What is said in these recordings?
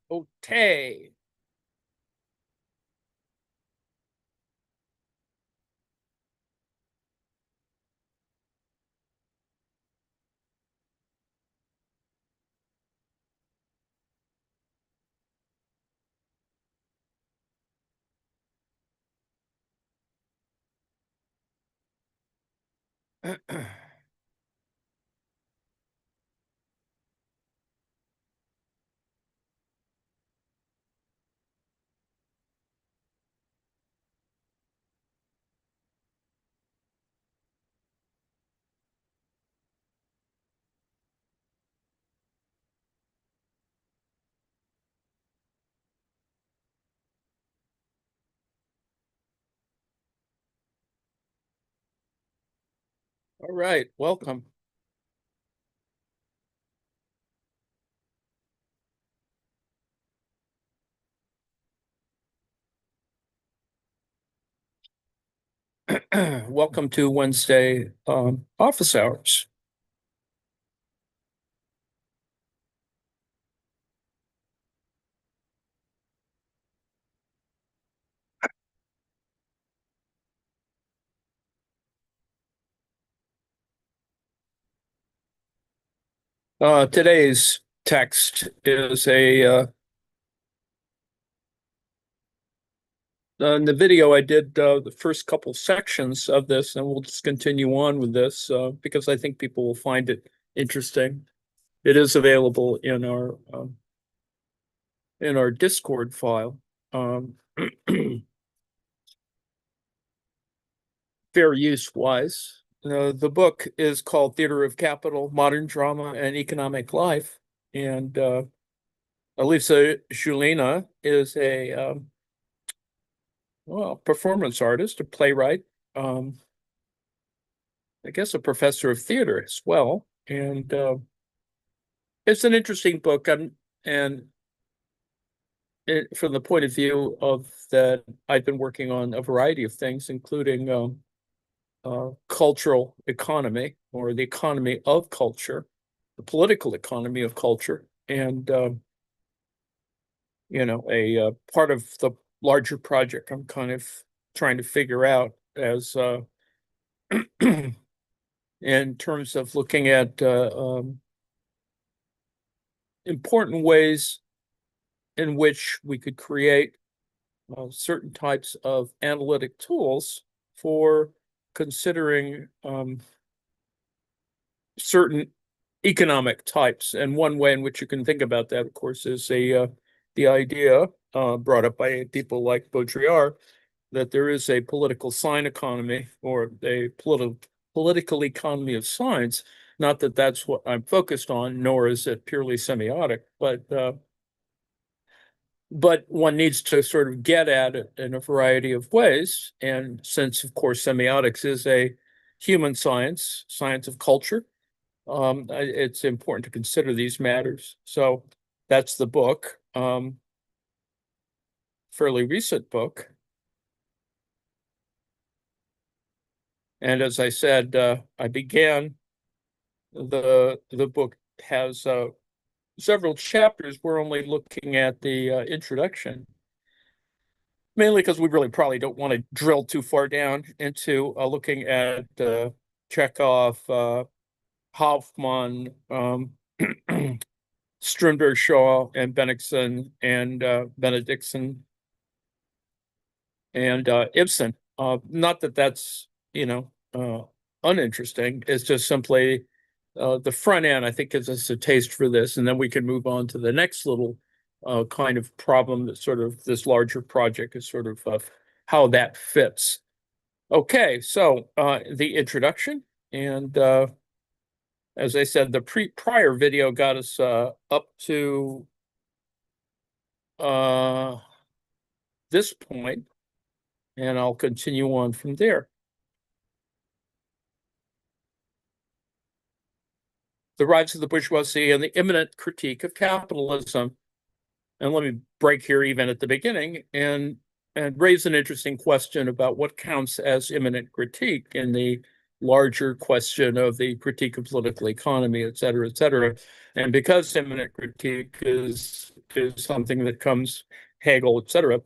Okay. All right, welcome. Welcome to Wednesday office hours. Today's text is in the video I did the first couple sections of this, and we'll just continue on with this because I think people will find it interesting. It is available in our Discord file. Fair use wise. The book is called Theater of Capital, Modern Drama and Economic Life. And Alisa Zhulina is well, performance artist, a playwright, I guess a professor of theater as well. And it's an interesting book. And from the point of view of that, I've been working on a variety of things, including cultural economy or the economy of culture, the political economy of culture, and a part of the larger project I'm kind of trying to figure out as in terms of looking at important ways in which we could create certain types of analytic tools for considering certain economic types. And one way in which you can think about that, of course, is the idea brought up by people like Baudrillard that there is a political sign economy or a political economy of signs. Not that that's what I'm focused on, nor is it purely semiotic, but one needs to sort of get at it in a variety of ways. And since, of course, semiotics is a human science, science of culture, it's important to consider these matters. So that's the book, fairly recent book. And as I said, I began the book has several chapters. We're only looking at the introduction, mainly because we really probably don't want to drill too far down into looking at Chekhov, Hoffman, Strindberg, Shaw, and Bennigsen, and Benedictson, and Ibsen. Not that that's uninteresting. It's just simply the front end, I think, gives us a taste for this, and then we can move on to the next little kind of problem that sort of this larger project is sort of how that fits. Okay, so the introduction, and as I said, the prior video got us up to uh, this point, and I'll continue on from there. The rise of the bourgeoisie and the imminent critique of capitalism. And let me break here even at the beginning and raise an interesting question about what counts as imminent critique in the larger question of the critique of political economy, et cetera, et cetera. And because imminent critique is is something that comes Hegel, etc.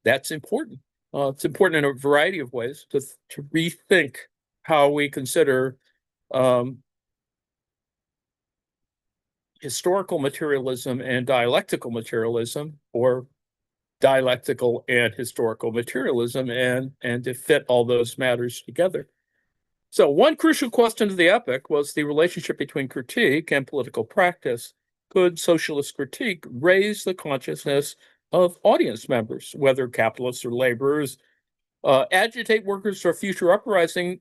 That's important. It's important in a variety of ways to rethink how we consider historical materialism and dialectical materialism, or dialectical and historical materialism, and to fit all those matters together. So one crucial question to the epoch was the relationship between critique and political practice. Could socialist critique raise the consciousness of audience members, whether capitalists or laborers, agitate workers for future uprisings,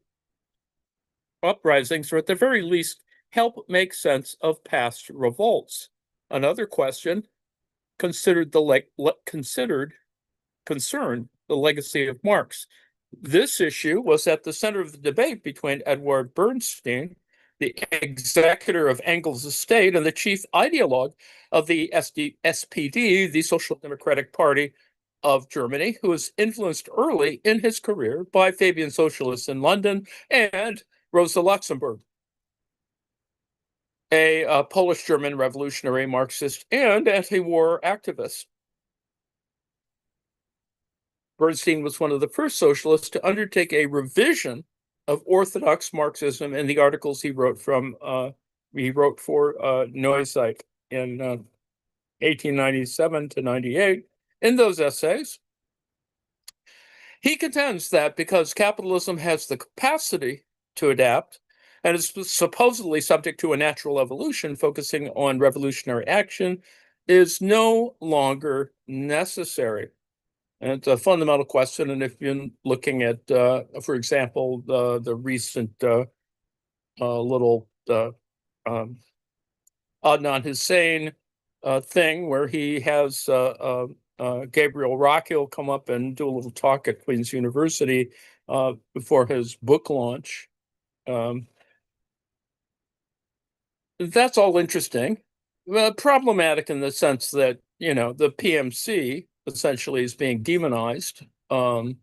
or at the very least, help make sense of past revolts? Another question considered concerned the legacy of Marx. This issue was at the center of the debate between Edward Bernstein, the executor of Engels' estate and the chief ideologue of the SPD, the Social Democratic Party of Germany, who was influenced early in his career by Fabian socialists in London, and Rosa Luxemburg, a Polish-German revolutionary Marxist and anti-war activist. Bernstein was one of the first socialists to undertake a revision of orthodox Marxism in the articles he wrote for Neuzeit in 1897 to 98. In those essays, he contends that because capitalism has the capacity to adapt and is supposedly subject to a natural evolution focusing on revolutionary action, is no longer necessary. And it's a fundamental question. And if you're looking at, for example, the recent little Adnan Hussein thing, where he has Gabriel Rockhill come up and do a little talk at Queen's University before his book launch. That's all interesting, problematic in the sense that, the PMC essentially is being demonized, kind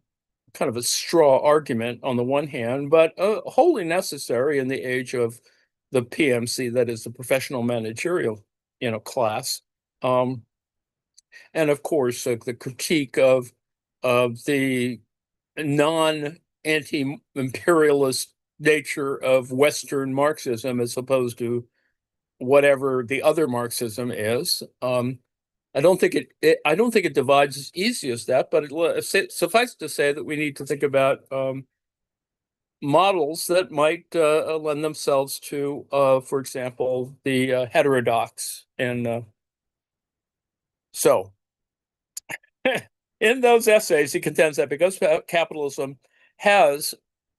of a straw argument on the one hand, but wholly necessary in the age of the PMC, that is the professional managerial, class. And of course, the critique of the non-anti-imperialist nature of Western Marxism as opposed to whatever the other Marxism is. I don't think it divides as easy as that, but suffice to say that we need to think about models that might lend themselves to, for example, the heterodox. And so in those essays, he contends that because capitalism has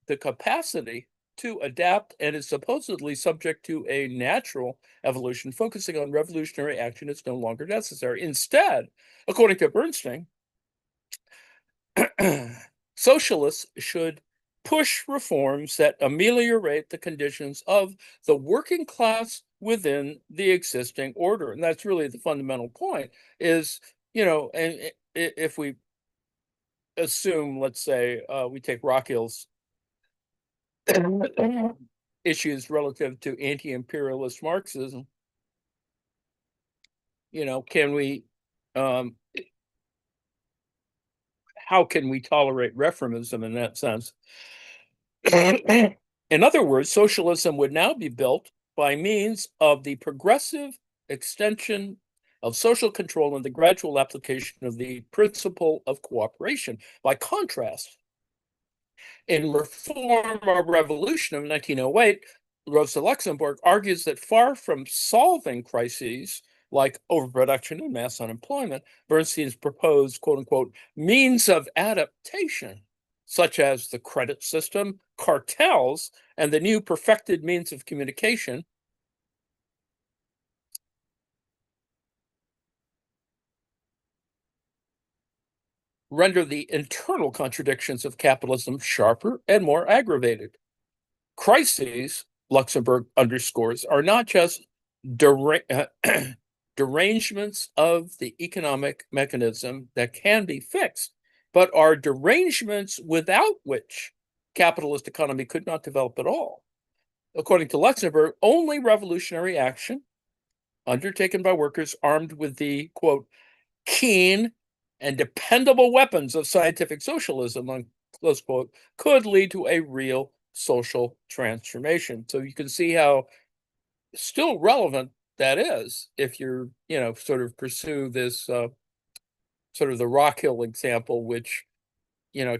the capacity to adapt and is supposedly subject to a natural evolution, focusing on revolutionary action is no longer necessary. Instead, according to Bernstein, socialists should push reforms that ameliorate the conditions of the working class within the existing order. And that's really the fundamental point is, and if we assume, let's say, we take Rockhill's issues relative to anti-imperialist Marxism, can we, how can we tolerate reformism in that sense? In other words, socialism would now be built by means of the progressive extension of social control and the gradual application of the principle of cooperation. By contrast, in Reform or Revolution of 1908, Rosa Luxemburg argues that far from solving crises like overproduction and mass unemployment, Bernstein's proposed, quote unquote, means of adaptation, such as the credit system, cartels, and the new perfected means of communication, render the internal contradictions of capitalism sharper and more aggravated. Crises, Luxemburg underscores, are not just derangements of the economic mechanism that can be fixed, but are derangements without which capitalist economy could not develop at all. According to Luxemburg, only revolutionary action undertaken by workers armed with the, quote, keen and dependable weapons of scientific socialism, close quote, could lead to a real social transformation. So you can see how still relevant that is if you're, sort of pursue this sort of the Rockhill example, which,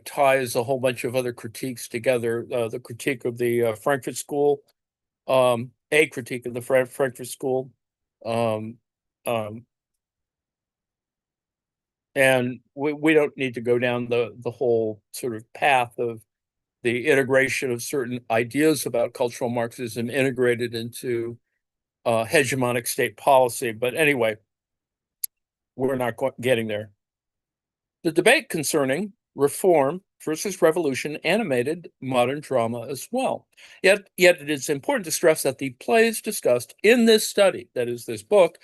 ties a whole bunch of other critiques together. The critique of the Frankfurt School, a critique of the Frankfurt School, um, um, and we don't need to go down the whole sort of path of the integration of certain ideas about cultural Marxism integrated into hegemonic state policy. But anyway, we're not getting there. The debate concerning reform versus revolution animated modern drama as well. Yet it is important to stress that the plays discussed in this study, that is this book,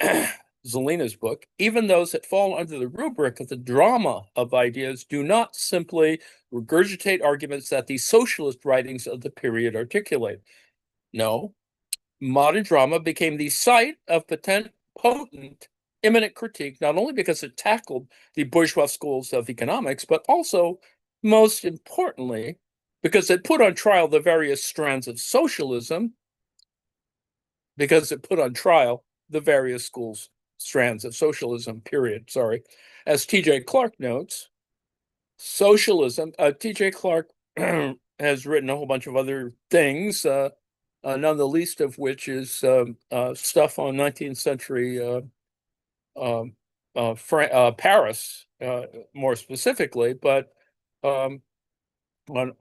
Zhulina's book, even those that fall under the rubric of the drama of ideas, do not simply regurgitate arguments that the socialist writings of the period articulate. No, modern drama became the site of potent, imminent critique, not only because it tackled the bourgeois schools of economics, but also, most importantly, because it put on trial the various strands of socialism, because it put on trial the various strands of socialism, period. Sorry. As T.J. Clark notes, socialism, T.J. Clark has written a whole bunch of other things, none the least of which is stuff on 19th century Paris, more specifically, but on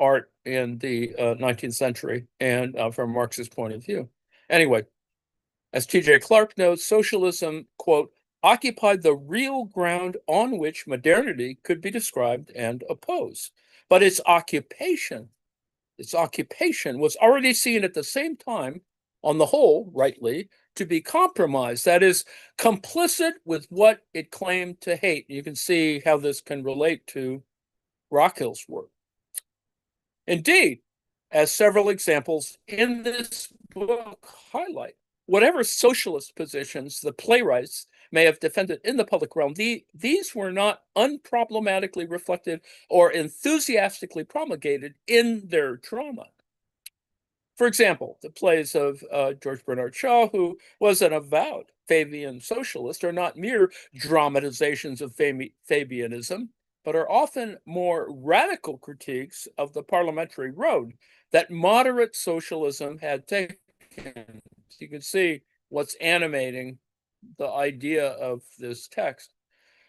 art in the 19th century and from Marx's point of view. Anyway, as T.J. Clark notes, socialism, quote, occupied the real ground on which modernity could be described and opposed. But its occupation was already seen at the same time, on the whole, rightly, to be compromised. That is, complicit with what it claimed to hate. You can see how this can relate to Rockhill's work. Indeed, as several examples in this book highlight, whatever socialist positions the playwrights may have defended in the public realm, these were not unproblematically reflected or enthusiastically promulgated in their drama. For example, the plays of George Bernard Shaw, who was an avowed Fabian socialist, are not mere dramatizations of Fabianism, but are often more radical critiques of the parliamentary road that moderate socialism had taken. So you can see what's animating the idea of this text.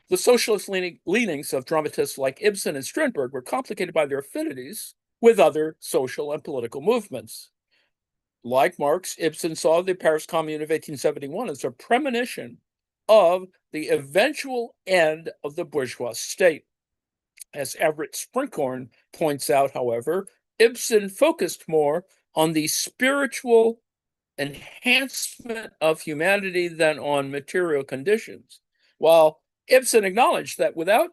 The socialist leanings of dramatists like Ibsen and Strindberg were complicated by their affinities with other social and political movements. Like Marx, Ibsen saw the Paris Commune of 1871 as a premonition of the eventual end of the bourgeois state. As Everett Sprinkhorn points out, however, Ibsen focused more on the spiritual enhancement of humanity than on material conditions, while Ibsen acknowledged that without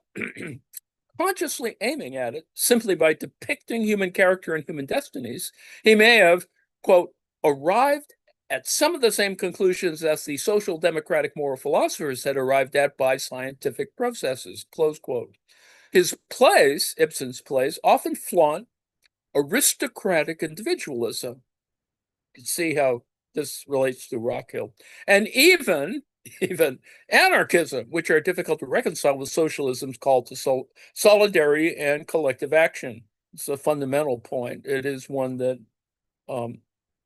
consciously aiming at it, simply by depicting human character and human destinies, he may have, quote, arrived at some of the same conclusions as the social democratic moral philosophers had arrived at by scientific processes, close quote. His plays, Ibsen's plays, often flaunt aristocratic individualism. You can see how this relates to Rockhill. And even anarchism, which are difficult to reconcile with socialism's call to solidarity and collective action. It's a fundamental point. It is one that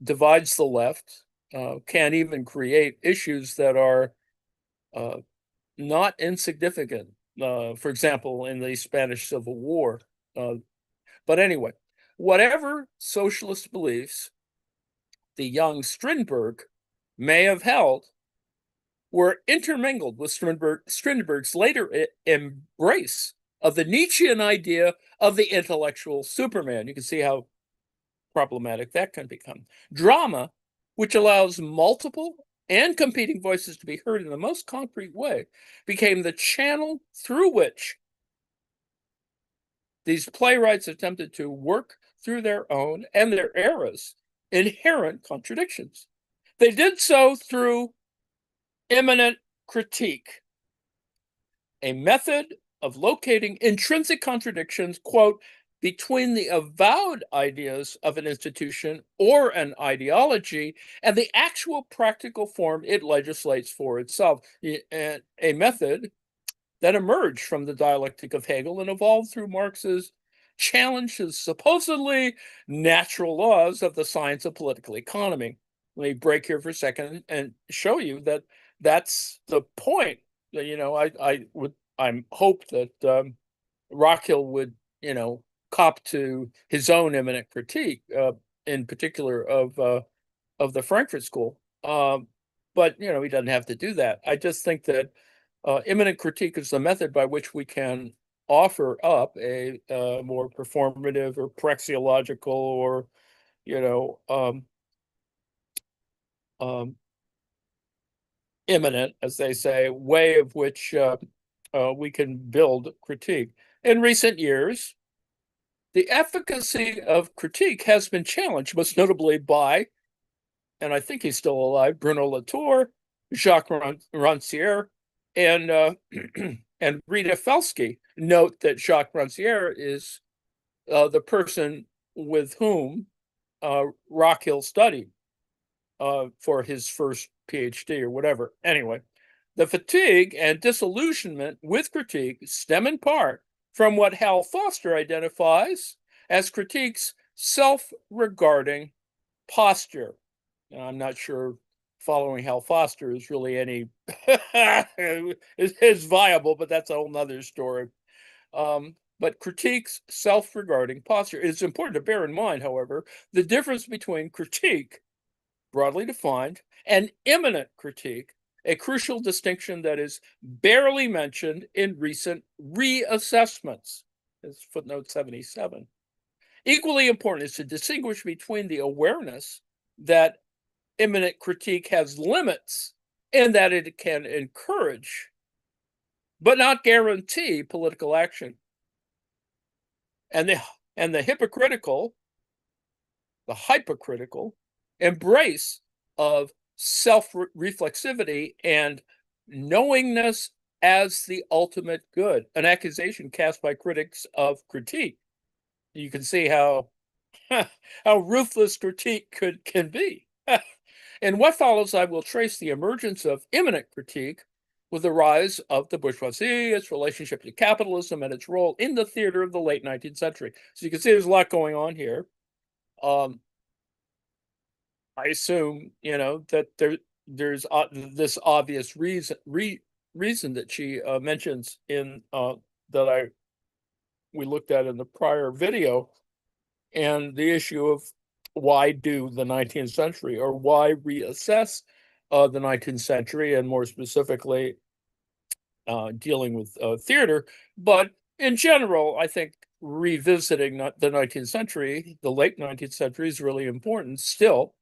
divides the left, can even create issues that are not insignificant. For example, in the Spanish Civil War. But anyway, whatever socialist beliefs the young Strindberg may have held were intermingled with Strindberg's later embrace of the Nietzschean idea of the intellectual Superman. You can see how problematic that can become. Drama, which allows multiple and competing voices to be heard in the most concrete way, became the channel through which these playwrights attempted to work through their own and their era's inherent contradictions. They did so through immanent critique, a method of locating intrinsic contradictions, quote, between the avowed ideas of an institution or an ideology and the actual practical form it legislates for itself. And a method that emerged from the dialectic of Hegel and evolved through Marx's challenge to supposedly natural laws of the science of political economy. Let me break here for a second and show you that that's the point. I'm hope that Rockhill would, cop to his own immanent critique, in particular of the Frankfurt School. But he doesn't have to do that. I just think that immanent critique is the method by which we can offer up a more performative or praxeological or immanent, as they say, way of which we can build critique. In recent years, the efficacy of critique has been challenged, most notably by, and I think he's still alive, Bruno Latour, Jacques Rancière, and and Rita Felsky. Note that Jacques Rancière is the person with whom Rockhill studied for his first PhD or whatever. Anyway, the fatigue and disillusionment with critique stem in part from what Hal Foster identifies as critique's self-regarding posture. And I'm not sure following Hal Foster is really any is viable, but that's a whole nother story. But critique's self-regarding posture. It's important to bear in mind, however, the difference between critique, broadly defined, and immanent critique, a crucial distinction that is barely mentioned in recent reassessments. It's footnote 77. Equally important is to distinguish between the awareness that immanent critique has limits and that it can encourage, but not guarantee, political action. And the hypocritical embrace of self-reflexivity and knowingness as the ultimate good, an accusation cast by critics of critique. You can see how ruthless critique can be. In what follows, I will trace the emergence of immanent critique with the rise of the bourgeoisie, its relationship to capitalism, and its role in the theater of the late 19th century. So you can see there's a lot going on here. I assume, that there's this obvious reason that she mentions in that we looked at in the prior video, and the issue of why do the 19th century, or why reassess the 19th century, and more specifically dealing with theater. But in general, I think revisiting the 19th century, the late 19th century, is really important still,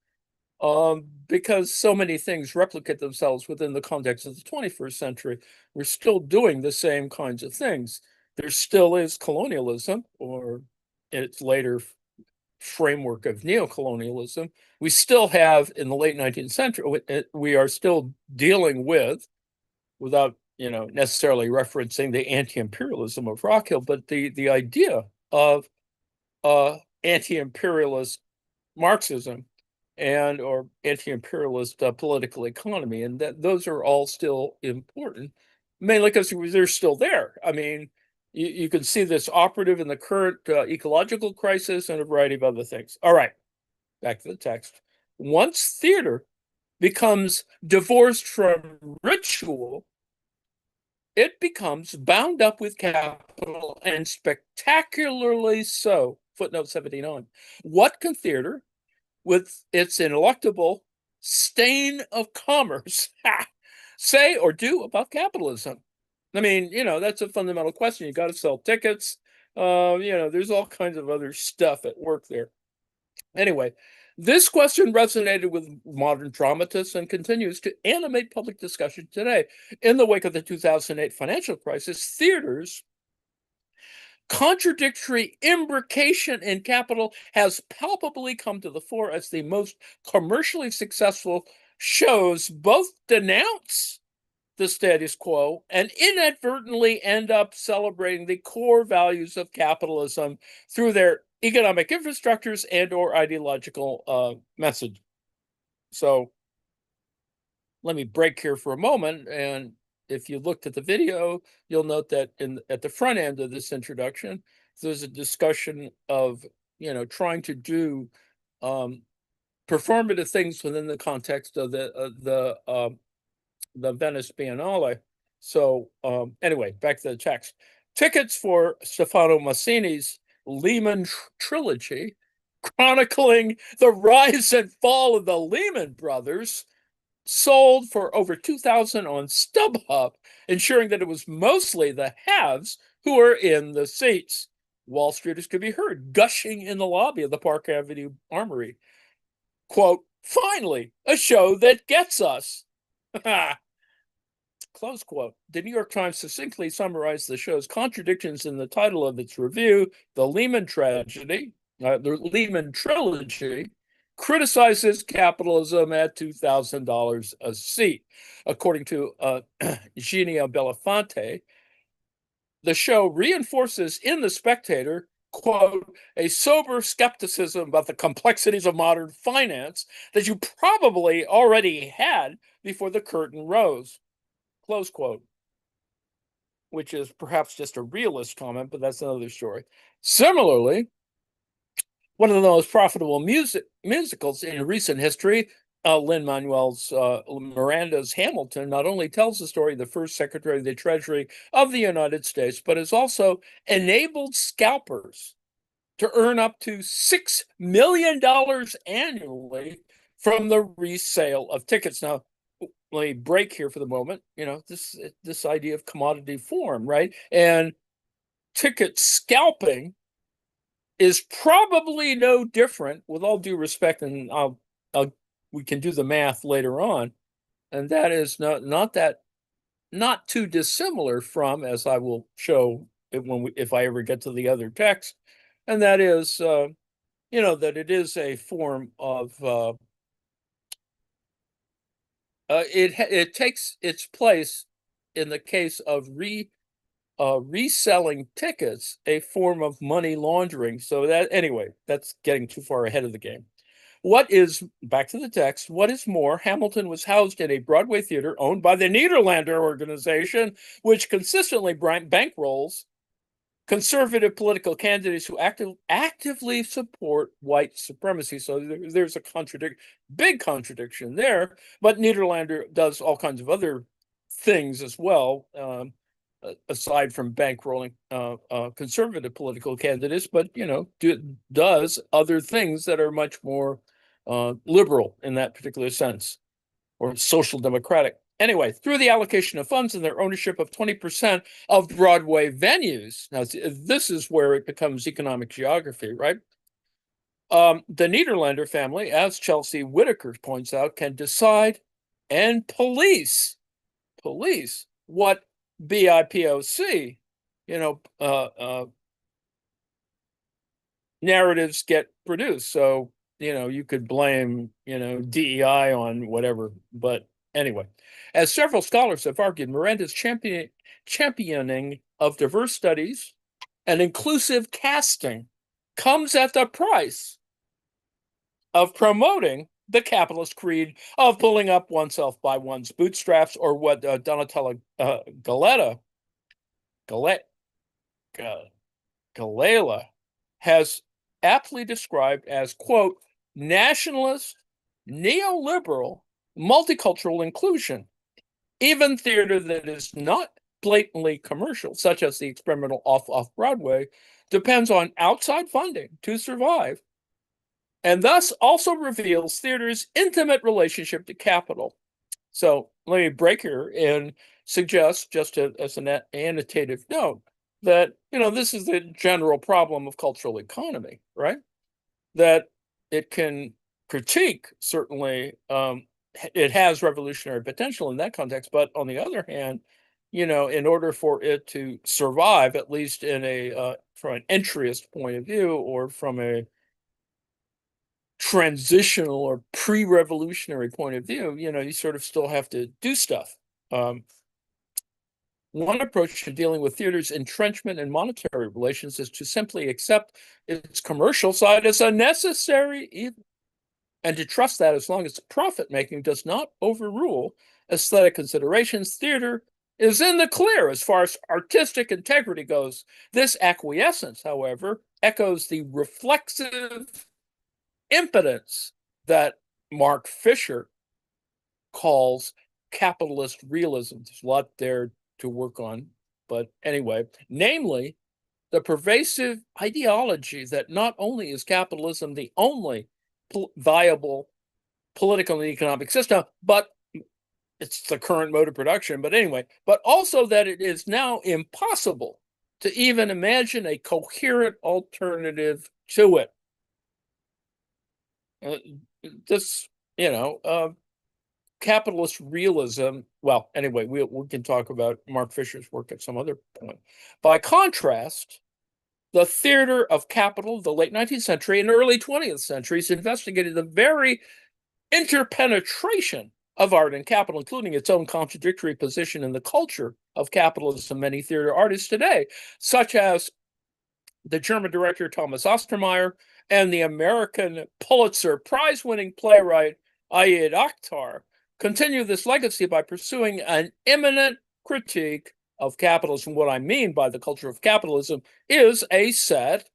because so many things replicate themselves within the context of the 21st century. We're still doing the same kinds of things. There still is colonialism, or its later framework of neocolonialism. We still have, in the late 19th century, we are still dealing with, without necessarily referencing the anti-imperialism of Rockhill, but the idea of anti-imperialist Marxism or anti-imperialist political economy, and that those are all still important, mainly because they're still there. I mean, you can see this operative in the current ecological crisis and a variety of other things. All right, back to the text. Once theater becomes divorced from ritual, it becomes bound up with capital, and spectacularly so. Footnote 79. What can theater, with its ineluctable stain of commerce, say or do about capitalism? I mean, that's a fundamental question. You got to sell tickets. There's all kinds of other stuff at work there. Anyway, this question resonated with modern dramatists and continues to animate public discussion today. In the wake of the 2008 financial crisis, theaters' contradictory imbrication in capital has palpably come to the fore as the most commercially successful shows both denounce the status quo and inadvertently end up celebrating the core values of capitalism through their economic infrastructures and or ideological message. So let me break here for a moment. And if you looked at the video, you'll note that at the front end of this introduction, there's a discussion of, trying to do performative things within the context of the Venice Biennale. So anyway, back to the text. Tickets for Stefano Massini's Lehman trilogy, chronicling the rise and fall of the Lehman Brothers, sold for over 2,000 on StubHub, ensuring that it was mostly the haves who were in the seats. Wall Streeters could be heard gushing in the lobby of the Park Avenue Armory. Quote, finally, a show that gets us. Close quote. The New York Times succinctly summarized the show's contradictions in the title of its review. The Lehman Trilogy, criticizes capitalism at $2,000 a seat. According to Zhulina Belafonte, the show reinforces in The Spectator, quote, a sober skepticism about the complexities of modern finance that you probably already had before the curtain rose, close quote, which is perhaps just a realist comment, but that's another story. Similarly, one of the most profitable musicals in recent history, Lin-Manuel's Miranda's Hamilton, not only tells the story of the first Secretary of the Treasury of the United States, but has also enabled scalpers to earn up to $6 million annually from the resale of tickets. Now, let me break here for the moment. This idea of commodity form, right? And ticket scalping is probably no different, with all due respect, and we can do the math later on, and that is not too dissimilar from, as I will show if I ever get to the other text, and that is that it is a form of it takes its place in the case of reselling tickets, a form of money laundering. So that, anyway, that's getting too far ahead of the game. Back to the text, what is more, Hamilton was housed in a Broadway theater owned by the Nederlander organization, which consistently bankrolls conservative political candidates who actively support white supremacy. So there's a big contradiction there, but Nederlander does all kinds of other things as well, aside from bankrolling conservative political candidates, but does other things that are much more liberal in that particular sense, or social democratic. Anyway, through the allocation of funds and their ownership of 20% of Broadway venues. Now, this is where it becomes economic geography, right? The Nederlander family, as Chelsea Whitaker points out, can decide and police what BIPOC, narratives get produced. So, you could blame, DEI on whatever. But anyway, as several scholars have argued, Miranda's championing of diverse studies and inclusive casting comes at the price of promoting the capitalist creed of pulling up oneself by one's bootstraps, or what Donatella Gallela has aptly described as, quote, nationalist, neoliberal, multicultural inclusion. Even theater that is not blatantly commercial, such as the experimental off-Broadway, depends on outside funding to survive, and thus also reveals theater's intimate relationship to capital. So let me break here and suggest, just as an annotative note, that this is the general problem of cultural economy, right? That it can critique, certainly, it has revolutionary potential in that context, but on the other hand, in order for it to survive, at least in a from an entryist point of view, or from a transitional or pre-revolutionary point of view, you sort of still have to do stuff. One approach to dealing with theater's entrenchment in monetary relations is to simply accept its commercial side as a necessary evil, and to trust that as long as profit-making does not overrule aesthetic considerations, theater is in the clear as far as artistic integrity goes. This acquiescence, however, echoes the reflexive impotence that Mark Fisher calls capitalist realism. There's a lot there to work on, but anyway, namely the pervasive ideology that not only is capitalism the only viable political and economic system, but it's the current mode of production. But anyway, but also that it is now impossible to even imagine a coherent alternative to it. This, capitalist realism. Well, anyway, we can talk about Mark Fisher's work at some other point. By contrast, the theater of capital of the late 19th century and early 20th centuries investigated the very interpenetration of art and capital, including its own contradictory position in the culture of capitalism. Many theater artists today, such as the German director Thomas Ostermeyer and the American Pulitzer Prize-winning playwright Ayed Akhtar, continue this legacy by pursuing an imminent critique of capitalism. What I mean by the culture of capitalism is a set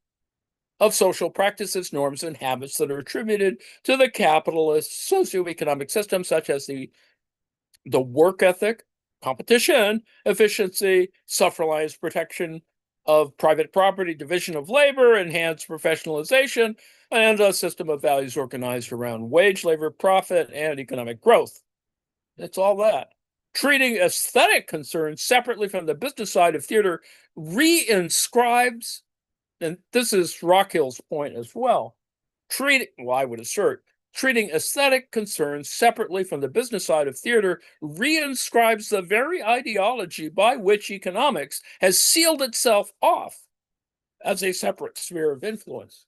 of social practices, norms, and habits that are attributed to the capitalist socioeconomic system, such as the work ethic, competition, efficiency, self-reliance, protection of private property, division of labor, enhanced professionalization, and a system of values organized around wage labor, profit, and economic growth. It's all that. Treating aesthetic concerns separately from the business side of theater reinscribes, and this is Rockhill's point as well, I would assert, treating aesthetic concerns separately from the business side of theater reinscribes the very ideology by which economics has sealed itself off as a separate sphere of influence.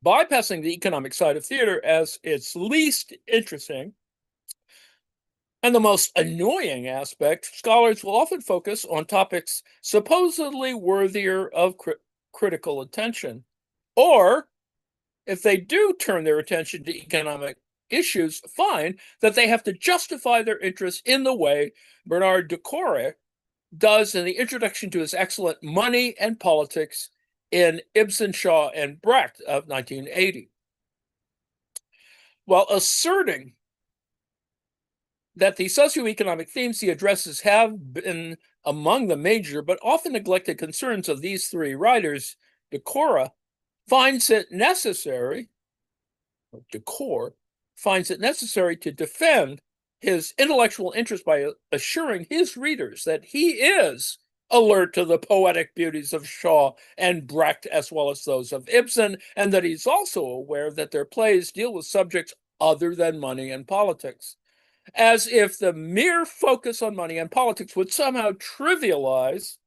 Bypassing the economic side of theater as its least interesting and the most annoying aspect, scholars will often focus on topics supposedly worthier of critical attention. Or, if they do turn their attention to economic issues, find that they have to justify their interest in the way Bernard Decore does in the introduction to his excellent Money and Politics in Ibsen, Shaw, and Brecht of 1980. While asserting that the socioeconomic themes he addresses have been among the major but often neglected concerns of these three writers, Decore finds it necessary to defend his intellectual interest by assuring his readers that he is alert to the poetic beauties of Shaw and Brecht as well as those of Ibsen, and that he's also aware that their plays deal with subjects other than money and politics, as if the mere focus on money and politics would somehow trivialize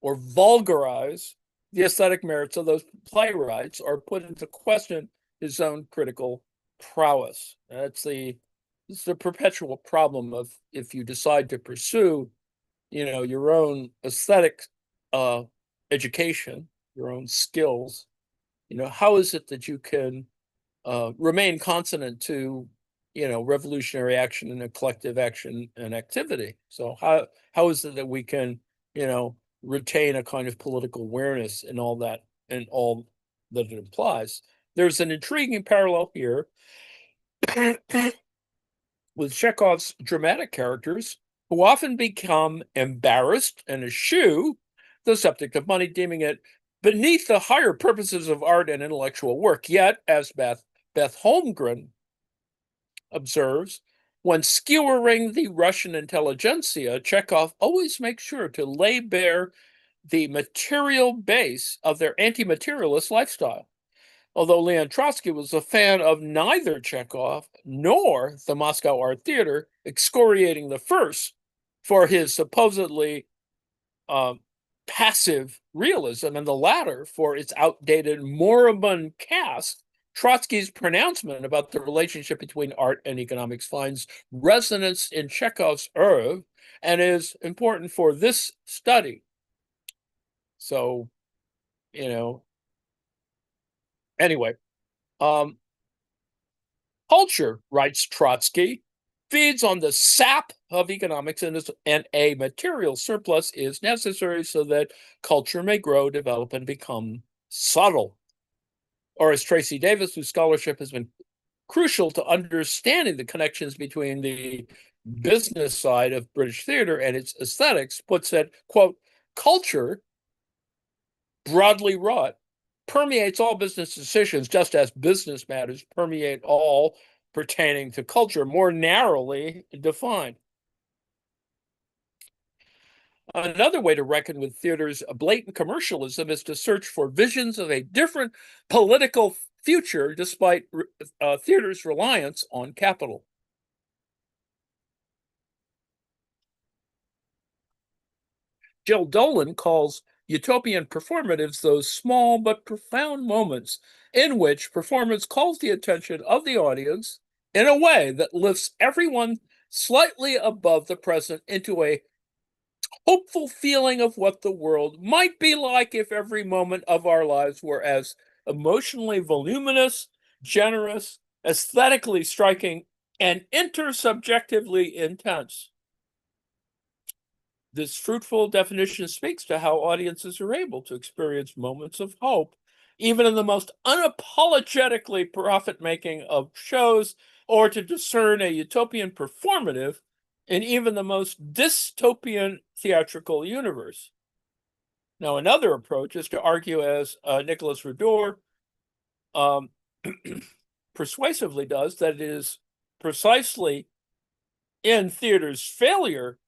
or vulgarize the aesthetic merits of those playwrights or put into question his own critical prowess. It's the perpetual problem of if you decide to pursue, your own aesthetic education, your own skills, how is it that you can remain consonant to, revolutionary action and a collective action and activity? So how is it that we can, retain a kind of political awareness and all that it implies? There's an intriguing parallel here with Chekhov's dramatic characters, who often become embarrassed and eschew the subject of money, deeming it beneath the higher purposes of art and intellectual work. Yet, as Beth Holmgren observes, when skewering the Russian intelligentsia, Chekhov always makes sure to lay bare the material base of their anti-materialist lifestyle. Although Leon Trotsky was a fan of neither Chekhov nor the Moscow Art Theater, excoriating the first for his supposedly passive realism, and the latter for its outdated moribund cast. Trotsky's pronouncement about the relationship between art and economics finds resonance in Chekhov's oeuvre and is important for this study. So, anyway, culture, writes Trotsky, feeds on the sap of economics, and a material surplus is necessary so that culture may grow, develop, and become subtle. Or as Tracy Davis, whose scholarship has been crucial to understanding the connections between the business side of British theater and its aesthetics, puts it, quote, culture, broadly wrought, permeates all business decisions, just as business matters permeate all pertaining to culture, more narrowly defined. Another way to reckon with theater's blatant commercialism is to search for visions of a different political future despite theater's reliance on capital. Jill Dolan calls utopian performatives those small but profound moments in which performance calls the attention of the audience in a way that lifts everyone slightly above the present into a hopeful feeling of what the world might be like if every moment of our lives were as emotionally voluminous, generous, aesthetically striking, and intersubjectively intense. This fruitful definition speaks to how audiences are able to experience moments of hope, even in the most unapologetically profit-making of shows, or to discern a utopian performative in even the most dystopian theatrical universe. Now, another approach is to argue, as Nicholas Roudor persuasively does, that it is precisely in theater's failure,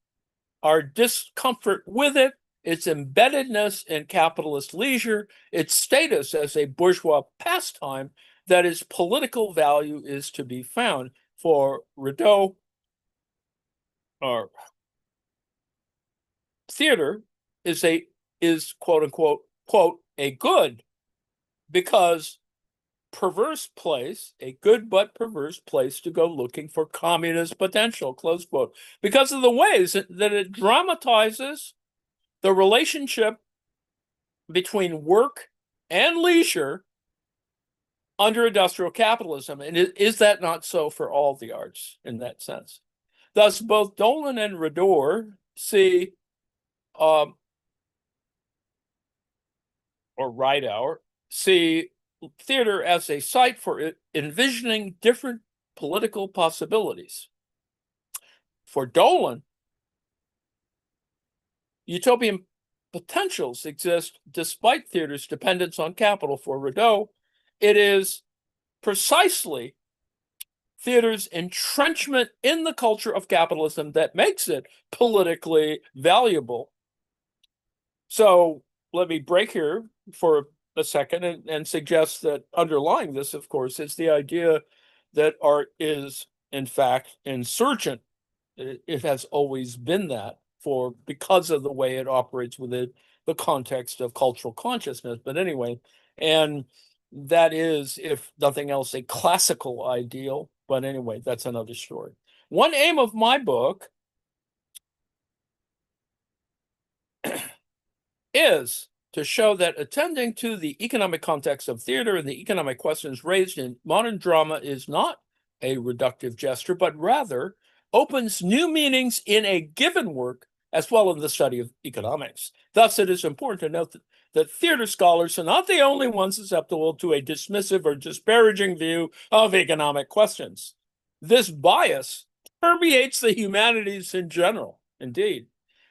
our discomfort with it, its embeddedness in capitalist leisure, its status as a bourgeois pastime, that its political value is to be found. For Roudor, theater is quote unquote quote a good because perverse place, a good but perverse place to go looking for communist potential, close quote, because of the ways that it dramatizes the relationship between work and leisure under industrial capitalism. And is that not so for all the arts in that sense? Thus, both Dolan and Roudor see, or Rideour, see theater as a site for envisioning different political possibilities. For Dolan, utopian potentials exist despite theater's dependence on capital. For Roudor, it is precisely theater's entrenchment in the culture of capitalism that makes it politically valuable. So let me break here for a second and suggest that underlying this, of course, is the idea that art is, in fact, insurgent. It has always been that because of the way it operates within the context of cultural consciousness. But anyway, and that is, if nothing else, a classical ideal. But anyway, that's another story. One aim of my book is to show that attending to the economic context of theater and the economic questions raised in modern drama is not a reductive gesture, but rather opens new meanings in a given work as well in the study of economics. Thus, it is important to note that theater scholars are not the only ones susceptible to a dismissive or disparaging view of economic questions. This bias permeates the humanities in general, indeed.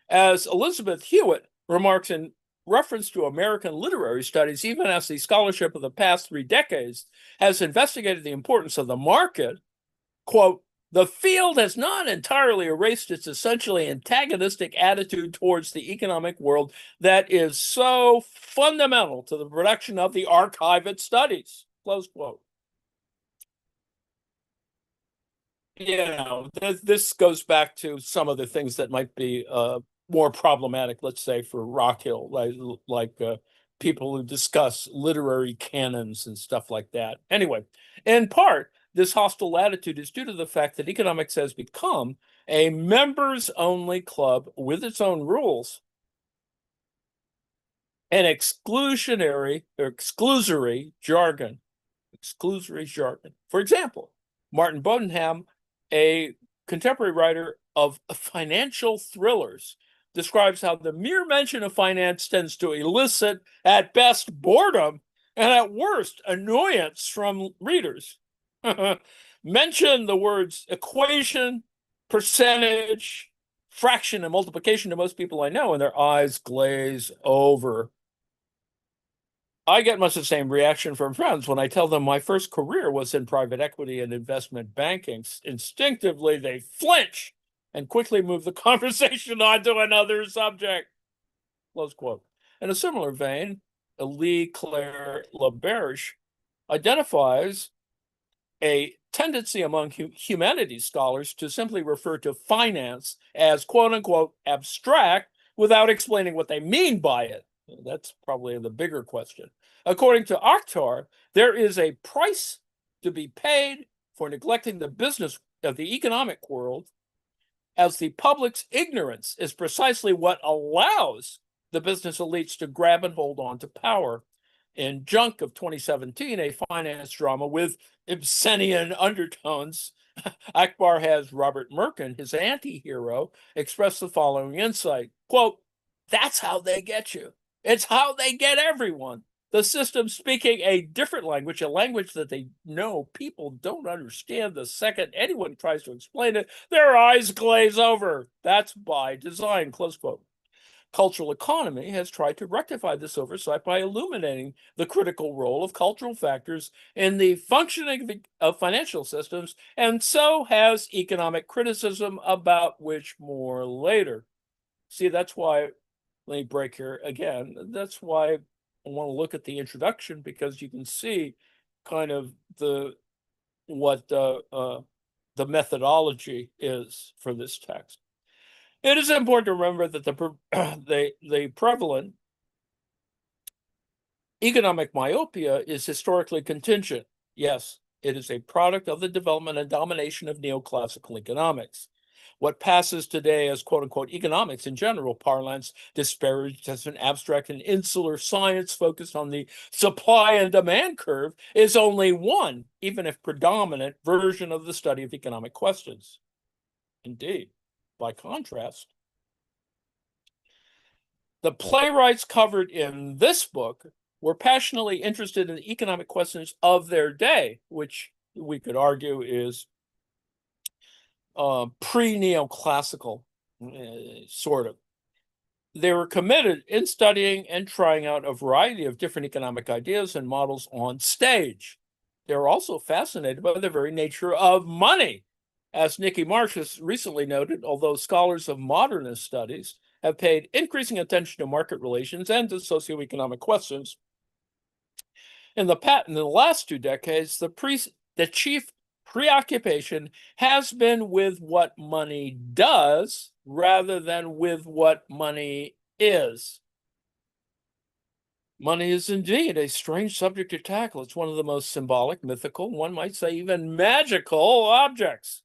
As Elizabeth Hewitt remarks in reference to American literary studies, even as the scholarship of the past 3 decades has investigated the importance of the market, quote, the field has not entirely erased its essentially antagonistic attitude towards the economic world that is so fundamental to the production of the archive it studies, close quote. This goes back to some of the things that might be more problematic, let's say, for Rockhill, like people who discuss literary canons and stuff like that. Anyway, in part, this hostile attitude is due to the fact that economics has become a members-only club with its own rules and exclusionary or exclusory jargon. Exclusory jargon. For example, Martin Bodenham, a contemporary writer of financial thrillers, describes how the mere mention of finance tends to elicit, at best, boredom and at worst, annoyance from readers. Mention the words equation, percentage, fraction, and multiplication to most people I know, and their eyes glaze over. I get much the same reaction from friends when I tell them my first career was in private equity and investment banking. Instinctively, they flinch and quickly move the conversation on to another subject. Close quote. In a similar vein, Claire Laberge identifies a tendency among humanities scholars to simply refer to finance as quote unquote abstract without explaining what they mean by it. That's probably the bigger question. According to Akhtar, there is a price to be paid for neglecting the business of the economic world, as the public's ignorance is precisely what allows the business elites to grab and hold on to power. In Junk of 2017, a finance drama with Ibsenian undertones, Akbar has Robert Merkin, his anti-hero, express the following insight, quote, "That's how they get you. It's how they get everyone. The system speaking a different language, a language that they know people don't understand. The second anyone tries to explain it, their eyes glaze over. That's by design," close quote. Cultural economy has tried to rectify this oversight by illuminating the critical role of cultural factors in the functioning of financial systems, and so has economic criticism, about which more later. See, that's why, let me break here again, that's why I want to look at the introduction, because you can see kind of what the methodology is for this text. It is important to remember that the prevalent economic myopia is historically contingent. Yes, it is a product of the development and domination of neoclassical economics. What passes today as quote unquote economics in general parlance, disparaged as an abstract and insular science focused on the supply and demand curve, is only one, even if predominant, version of the study of economic questions. Indeed, by contrast, the playwrights covered in this book were passionately interested in the economic questions of their day, which we could argue is pre-neoclassical, sort of. They were committed in studying and trying out a variety of different economic ideas and models on stage. They were also fascinated by the very nature of money. As Nikki Marsh has recently noted, although scholars of modernist studies have paid increasing attention to market relations and to socioeconomic questions, in the last 2 decades, the chief preoccupation has been with what money does rather than with what money is. Money is indeed a strange subject to tackle. It's one of the most symbolic, mythical, one might say even magical objects.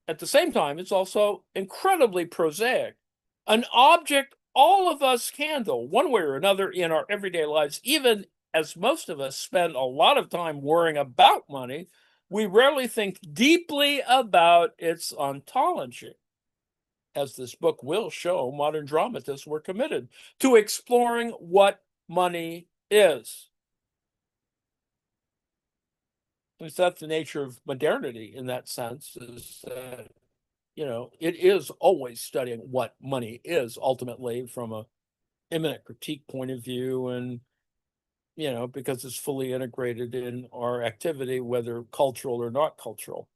At the same time, it's also incredibly prosaic. An object all of us handle one way or another in our everyday lives, even as most of us spend a lot of time worrying about money, we rarely think deeply about its ontology. As this book will show, modern dramatists were committed to exploring what money is. Is that the nature of modernity in that sense? Is it is always studying what money is ultimately from a immanent critique point of view, and because it's fully integrated in our activity, whether cultural or not cultural.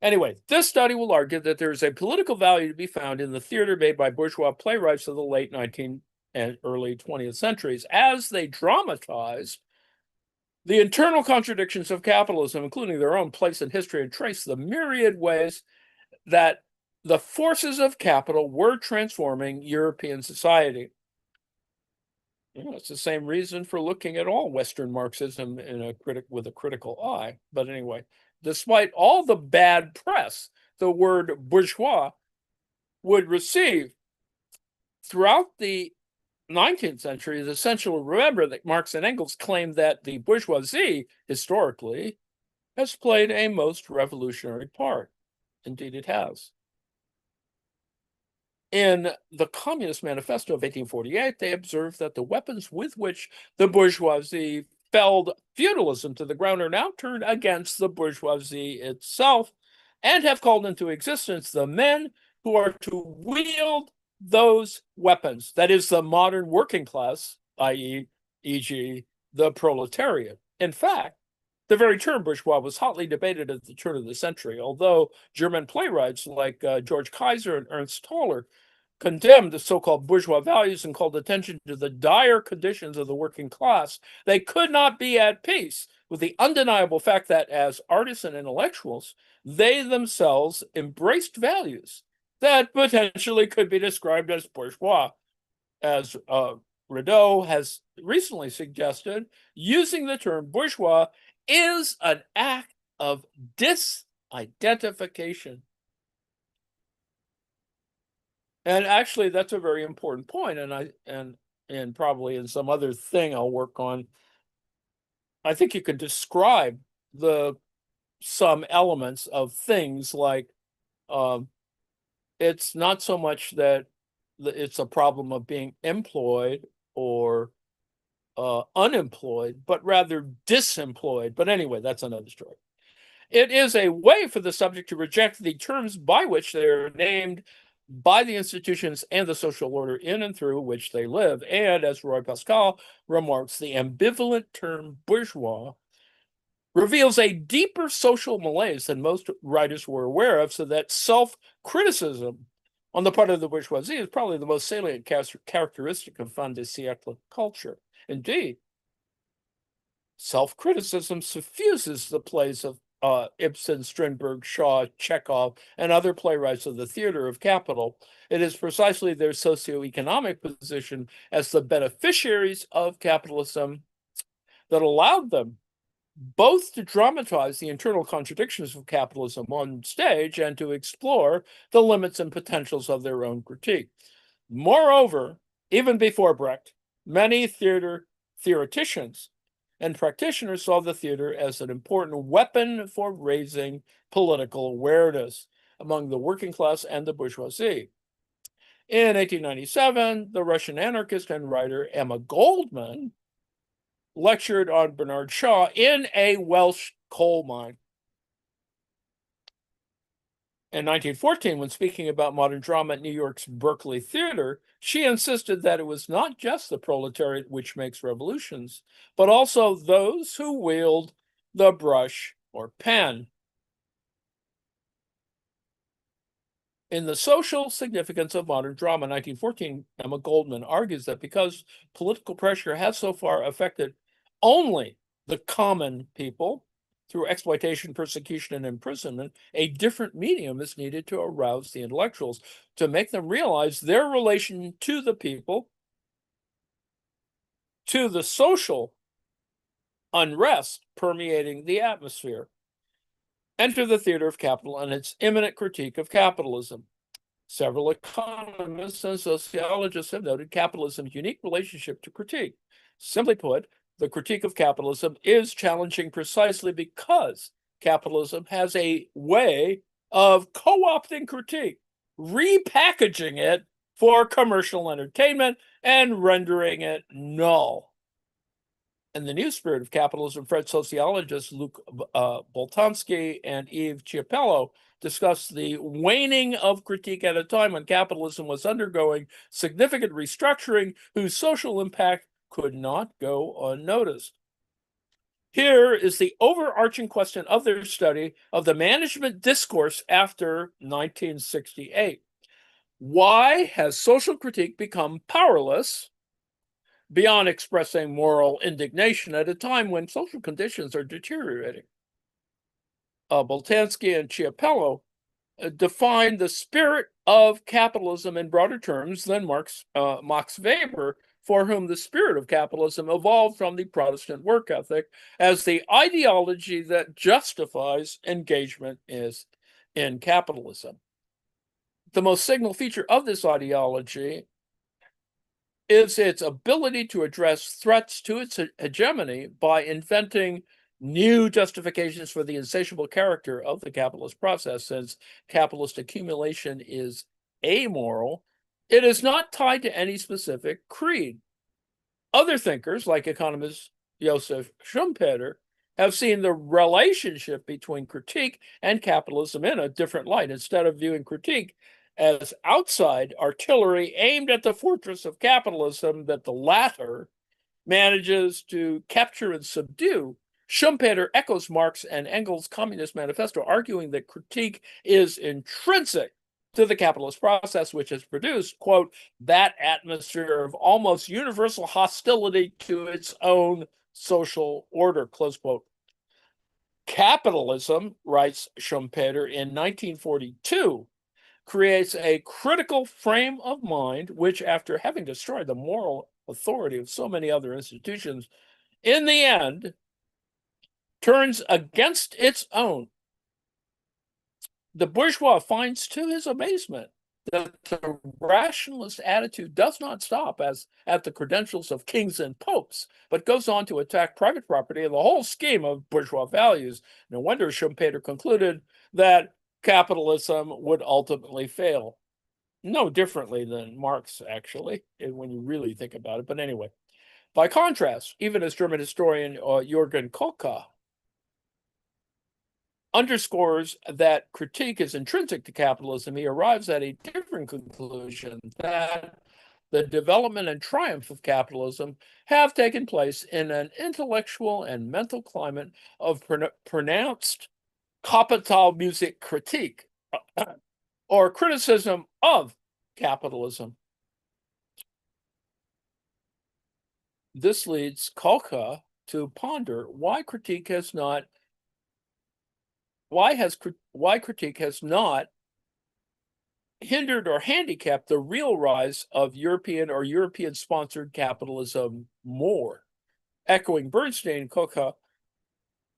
Anyway, this study will argue that there is a political value to be found in the theater made by bourgeois playwrights of the late 19th and early 20th centuries as they dramatized the internal contradictions of capitalism, including their own place in history, and trace the myriad ways that the forces of capital were transforming European society. It's the same reason for looking at all Western Marxism with a critical eye. But anyway, despite all the bad press the word bourgeois would receive throughout the 19th century, it's essential to remember that Marx and Engels claimed that the bourgeoisie, historically, has played a most revolutionary part. Indeed, it has. In the Communist Manifesto of 1848, they observed that the weapons with which the bourgeoisie felled feudalism to the ground are now turned against the bourgeoisie itself and have called into existence the men who are to wield those weapons. That is, the modern working class, i.e., e.g., the proletariat. In fact, the very term bourgeois was hotly debated at the turn of the century, although German playwrights like George Kaiser and Ernst Toller condemned the so-called bourgeois values and called attention to the dire conditions of the working class. They could not be at peace with the undeniable fact that as artists and intellectuals, they themselves embraced values that potentially could be described as bourgeois. As Rideau has recently suggested, using the term bourgeois is an act of disidentification. And actually, that's a very important point, and probably in some other thing I'll work on, I think you could describe some elements of things like it's not so much that it's a problem of being employed or unemployed, but rather disemployed. But anyway, that's another story. It is a way for the subject to reject the terms by which they are named by the institutions and the social order in and through which they live. And as Roy Pascal remarks, the ambivalent term bourgeois reveals a deeper social malaise than most writers were aware of, so that self-criticism on the part of the bourgeoisie is probably the most salient characteristic of fin de siècle culture. Indeed, self-criticism suffuses the plays of Ibsen, Strindberg, Shaw, Chekhov, and other playwrights of the theater of capital. It is precisely their socioeconomic position as the beneficiaries of capitalism that allowed them both to dramatize the internal contradictions of capitalism on stage and to explore the limits and potentials of their own critique. Moreover, even before Brecht, many theoreticians and practitioners saw the theater as an important weapon for raising political awareness among the working class and the bourgeoisie. In 1897, the Russian anarchist and writer Emma Goldman lectured on Bernard Shaw in a Welsh coal mine. In 1914, when speaking about modern drama at New York's Berkeley Theater, she insisted that it was not just the proletariat which makes revolutions, but also those who wield the brush or pen. In The Social Significance of Modern Drama, 1914, Emma Goldman argues that because political pressure has so far affected only the common people through exploitation, persecution, and imprisonment, a different medium is needed to arouse the intellectuals, to make them realize their relation to the people, to the social unrest permeating the atmosphere. Enter the theater of capital and its imminent critique of capitalism. Several economists and sociologists have noted capitalism's unique relationship to critique. Simply put, the critique of capitalism is challenging precisely because capitalism has a way of co-opting critique, repackaging it for commercial entertainment, and rendering it null. In the new spirit of capitalism, French sociologists Luc Boltanski and Yves Chiapello discussed the waning of critique at a time when capitalism was undergoing significant restructuring whose social impact could not go unnoticed. Here is the overarching question of their study of the management discourse after 1968. Why has social critique become powerless beyond expressing moral indignation at a time when social conditions are deteriorating? Boltanski and Chiapello defined the spirit of capitalism in broader terms than Max Weber, for whom the spirit of capitalism evolved from the Protestant work ethic as the ideology that justifies engagement in capitalism. The most signal feature of this ideology is its ability to address threats to its hegemony by inventing new justifications for the insatiable character of the capitalist process. Since capitalist accumulation is amoral, it is not tied to any specific creed. Other thinkers, like economist Joseph Schumpeter, have seen the relationship between critique and capitalism in a different light. Instead of viewing critique as outside artillery aimed at the fortress of capitalism that the latter manages to capture and subdue, Schumpeter echoes Marx and Engels' Communist Manifesto, arguing that critique is intrinsic to the capitalist process, which has produced, quote, that atmosphere of almost universal hostility to its own social order, close quote. Capitalism, writes Schumpeter in 1942, creates a critical frame of mind, which, after having destroyed the moral authority of so many other institutions, in the end turns against its own. The bourgeois finds to his amazement that the rationalist attitude does not stop as at the credentials of kings and popes, but goes on to attack private property and the whole scheme of bourgeois values. No wonder Schumpeter concluded that capitalism would ultimately fail. No differently than Marx, actually, when you really think about it. But anyway, by contrast, even as German historian Jürgen Kolka underscores that critique is intrinsic to capitalism, he arrives at a different conclusion, that the development and triumph of capitalism have taken place in an intellectual and mental climate of pronounced Kapitalmusik critique, or criticism of capitalism. This leads Kolka to ponder why critique has not hindered or handicapped the real rise of European or European-sponsored capitalism more. Echoing Bernstein, Kolka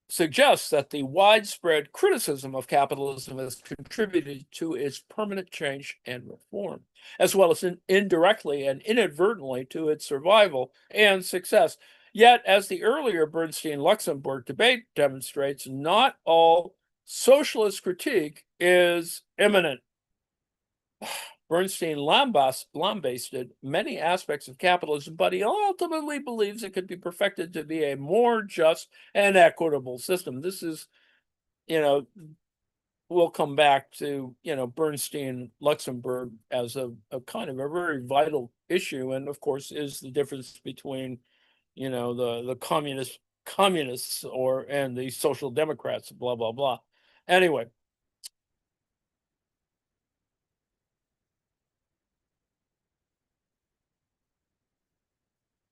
suggests that the widespread criticism of capitalism has contributed to its permanent change and reform, as well as indirectly and inadvertently to its survival and success. Yet, as the earlier Bernstein-Luxemburg debate demonstrates, not all socialist critique is imminent. Bernstein lambasted many aspects of capitalism, but he ultimately believes it could be perfected to be a more just and equitable system. This is, we'll come back to, Bernstein Luxemburg as a kind of a very vital issue, and of course is the difference between, the communists and the social democrats, blah, blah, blah. Anyway.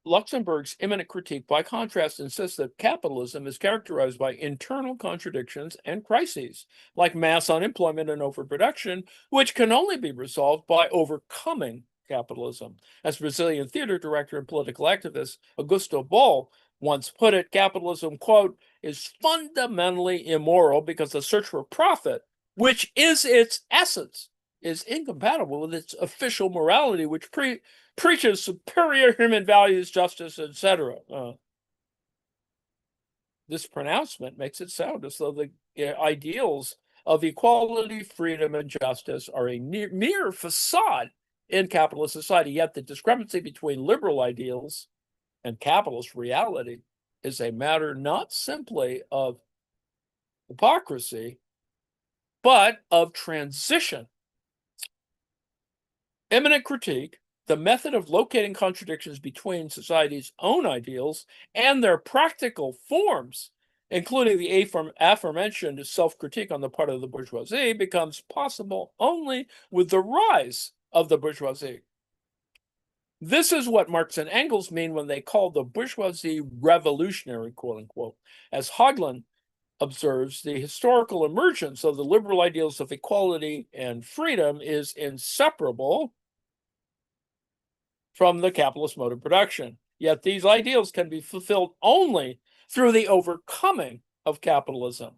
Luxemburg's imminent critique, by contrast, insists that capitalism is characterized by internal contradictions and crises, like mass unemployment and overproduction, which can only be resolved by overcoming capitalism. As Brazilian theater director and political activist Augusto Boal once put it, capitalism, quote, is fundamentally immoral because the search for profit, which is its essence, is incompatible with its official morality, which preaches superior human values, justice, etc. This pronouncement makes it sound as though the ideals of equality, freedom, and justice are a mere facade in capitalist society, yet the discrepancy between liberal ideals and capitalist reality is a matter not simply of hypocrisy, but of transition. Imminent critique, the method of locating contradictions between society's own ideals and their practical forms, including the aforementioned self-critique on the part of the bourgeoisie, becomes possible only with the rise of the bourgeoisie. This is what Marx and Engels mean when they call the bourgeoisie revolutionary, quote unquote. As Hagelin observes the historical emergence of the liberal ideals of equality and freedom is inseparable from the capitalist mode of production. Yet these ideals can be fulfilled only through the overcoming of capitalism.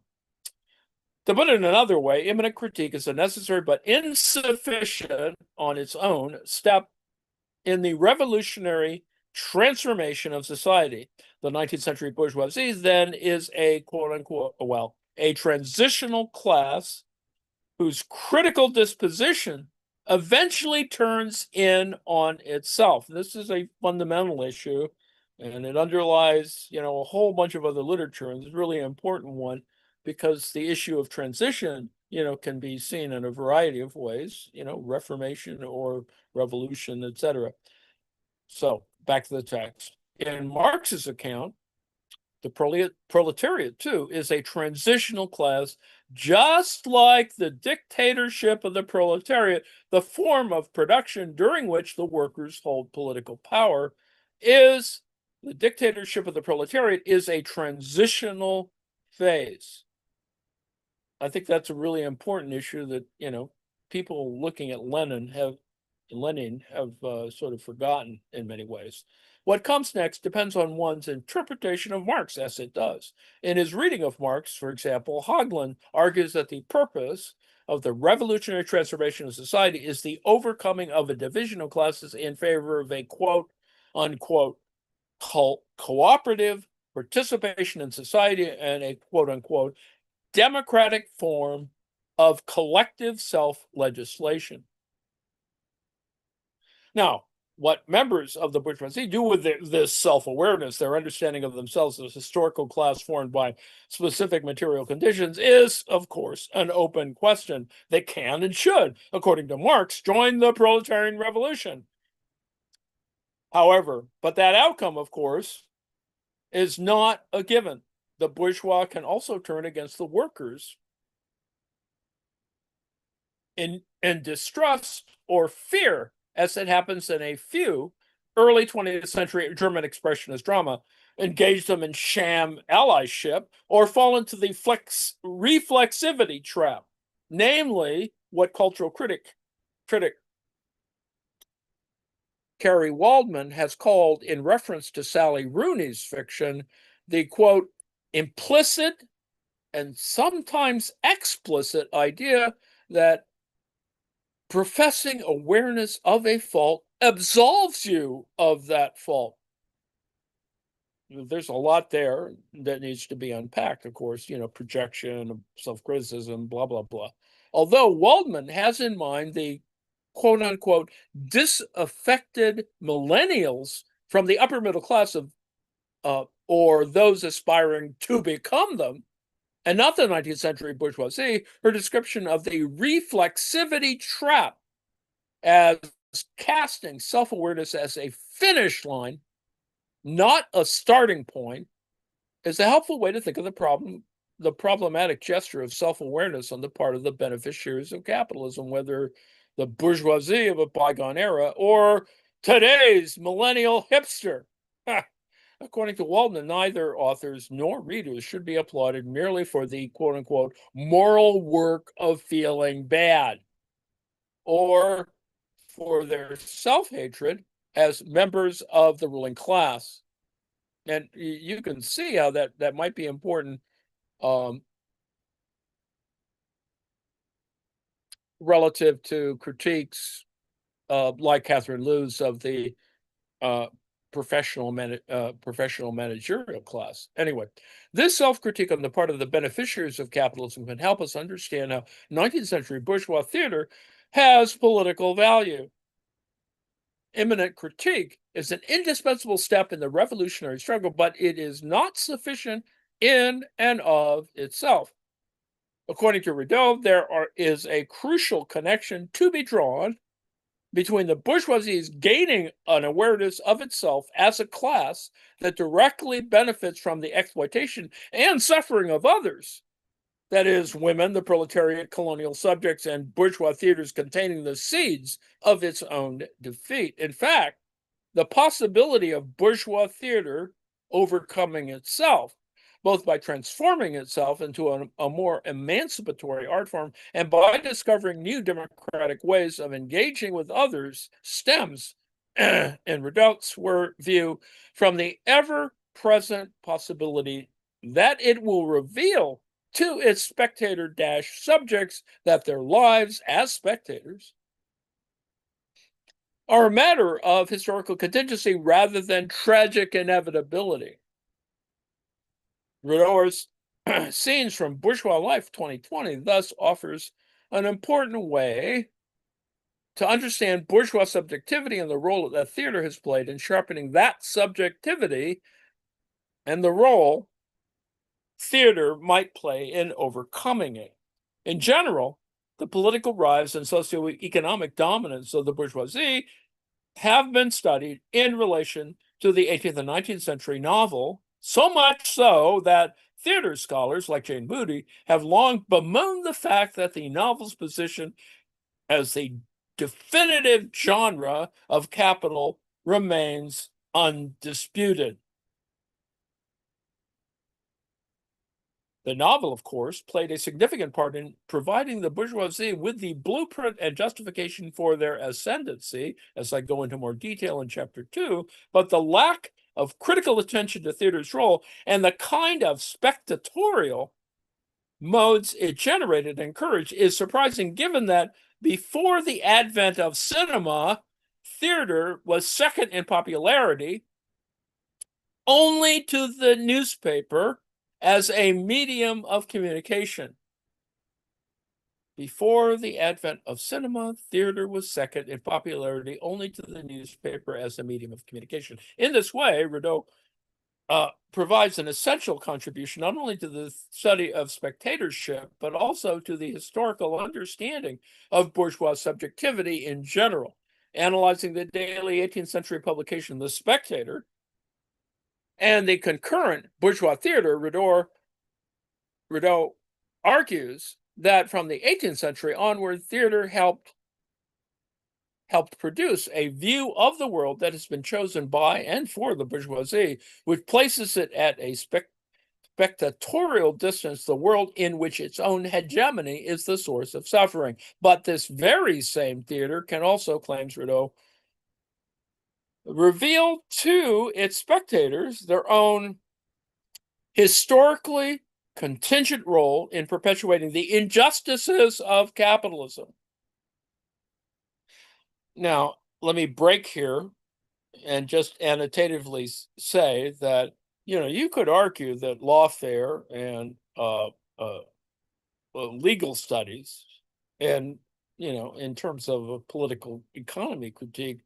To put it another way, immanent critique is a necessary but insufficient on its own step in the revolutionary transformation of society. The 19th century bourgeoisie then is a quote unquote, well, a transitional class whose critical disposition eventually turns in on itself. This is a fundamental issue, and it underlies, a whole bunch of other literature, and it's a really important one because the issue of transition, can be seen in a variety of ways, reformation or revolution, etc. So back to the text. In Marx's account, the proletariat, too, is a transitional class, just like the dictatorship of the proletariat, the form of production during which the workers hold political power, is the dictatorship of the proletariat is a transitional phase. I think that's a really important issue that, people looking at Lenin have sort of forgotten in many ways. What comes next depends on one's interpretation of Marx, as it does. In his reading of Marx, for example, Hagelin argues that the purpose of the revolutionary transformation of society is the overcoming of a division of classes in favor of a quote unquote cooperative participation in society and a quote unquote democratic form of collective self-legislation. Now, what members of the bourgeoisie do with this self-awareness, their understanding of themselves as a historical class formed by specific material conditions, is, of course, an open question. They can and should, according to Marx, join the proletarian revolution. However, but that outcome, of course, is not a given. The bourgeois can also turn against the workers in distrust or fear, as it happens in a few early 20th century German expressionist drama, engage them in sham allyship, or fall into the reflexivity trap, namely what cultural critic Kerry Waldman has called, in reference to Sally Rooney's fiction, the quote, implicit and sometimes explicit idea that professing awareness of a fault absolves you of that fault. There's a lot there that needs to be unpacked, of course, projection, self-criticism, blah, blah, blah. Although Waldman has in mind the quote unquote disaffected millennials from the upper middle class of or those aspiring to become them, and not the 19th century bourgeoisie, her description of the reflexivity trap as casting self-awareness as a finish line, not a starting point, is a helpful way to think of the problematic gesture of self-awareness on the part of the beneficiaries of capitalism, whether the bourgeoisie of a bygone era or today's millennial hipster. According to Waldman, neither authors nor readers should be applauded merely for the quote-unquote moral work of feeling bad or for their self-hatred as members of the ruling class. And you can see how that might be important relative to critiques like Catherine Lew's of the professional managerial class. Anyway, this self-critique on the part of the beneficiaries of capitalism can help us understand how 19th century bourgeois theater has political value. Immanent critique is an indispensable step in the revolutionary struggle, but it is not sufficient in and of itself. According to Rideau, there is a crucial connection to be drawn between the bourgeoisie's gaining an awareness of itself as a class that directly benefits from the exploitation and suffering of others, that is, women, the proletariat, colonial subjects, and bourgeois theaters containing the seeds of its own defeat. In fact, the possibility of bourgeois theater overcoming itself both by transforming itself into a more emancipatory art form and by discovering new democratic ways of engaging with others, stems, in Redout's view, from the ever-present possibility that it will reveal to its spectator subjects that their lives as spectators are a matter of historical contingency rather than tragic inevitability. Rideau's Scenes from Bourgeois Life 2020 thus offers an important way to understand bourgeois subjectivity and the role that theater has played in sharpening that subjectivity and the role theater might play in overcoming it. In general, the political rise and socioeconomic dominance of the bourgeoisie have been studied in relation to the 18th and 19th century novel, so much so that theater scholars like Jane Moody have long bemoaned the fact that the novel's position as the definitive genre of capital remains undisputed. The novel, of course, played a significant part in providing the bourgeoisie with the blueprint and justification for their ascendancy, as I go into more detail in chapter 2, but the lack of critical attention to theater's role and the kind of spectatorial modes it generated and encouraged is surprising, given that before the advent of cinema, theater was second in popularity only to the newspaper as a medium of communication. Before the advent of cinema, theater was second in popularity only to the newspaper as a medium of communication. In this way, Rideau provides an essential contribution not only to the study of spectatorship, but also to the historical understanding of bourgeois subjectivity in general. Analyzing the daily 18th century publication, The Spectator, and the concurrent bourgeois theater, Rideau argues that from the 18th century onward, theater helped produce a view of the world that has been chosen by and for the bourgeoisie, which places it at a spectatorial distance, the world in which its own hegemony is the source of suffering. But this very same theater can also, claims Rideau, reveal to its spectators their own historically contingent role in perpetuating the injustices of capitalism. Now, let me break here and just annotatively say that, you could argue that lawfare and legal studies and, in terms of a political economy critique,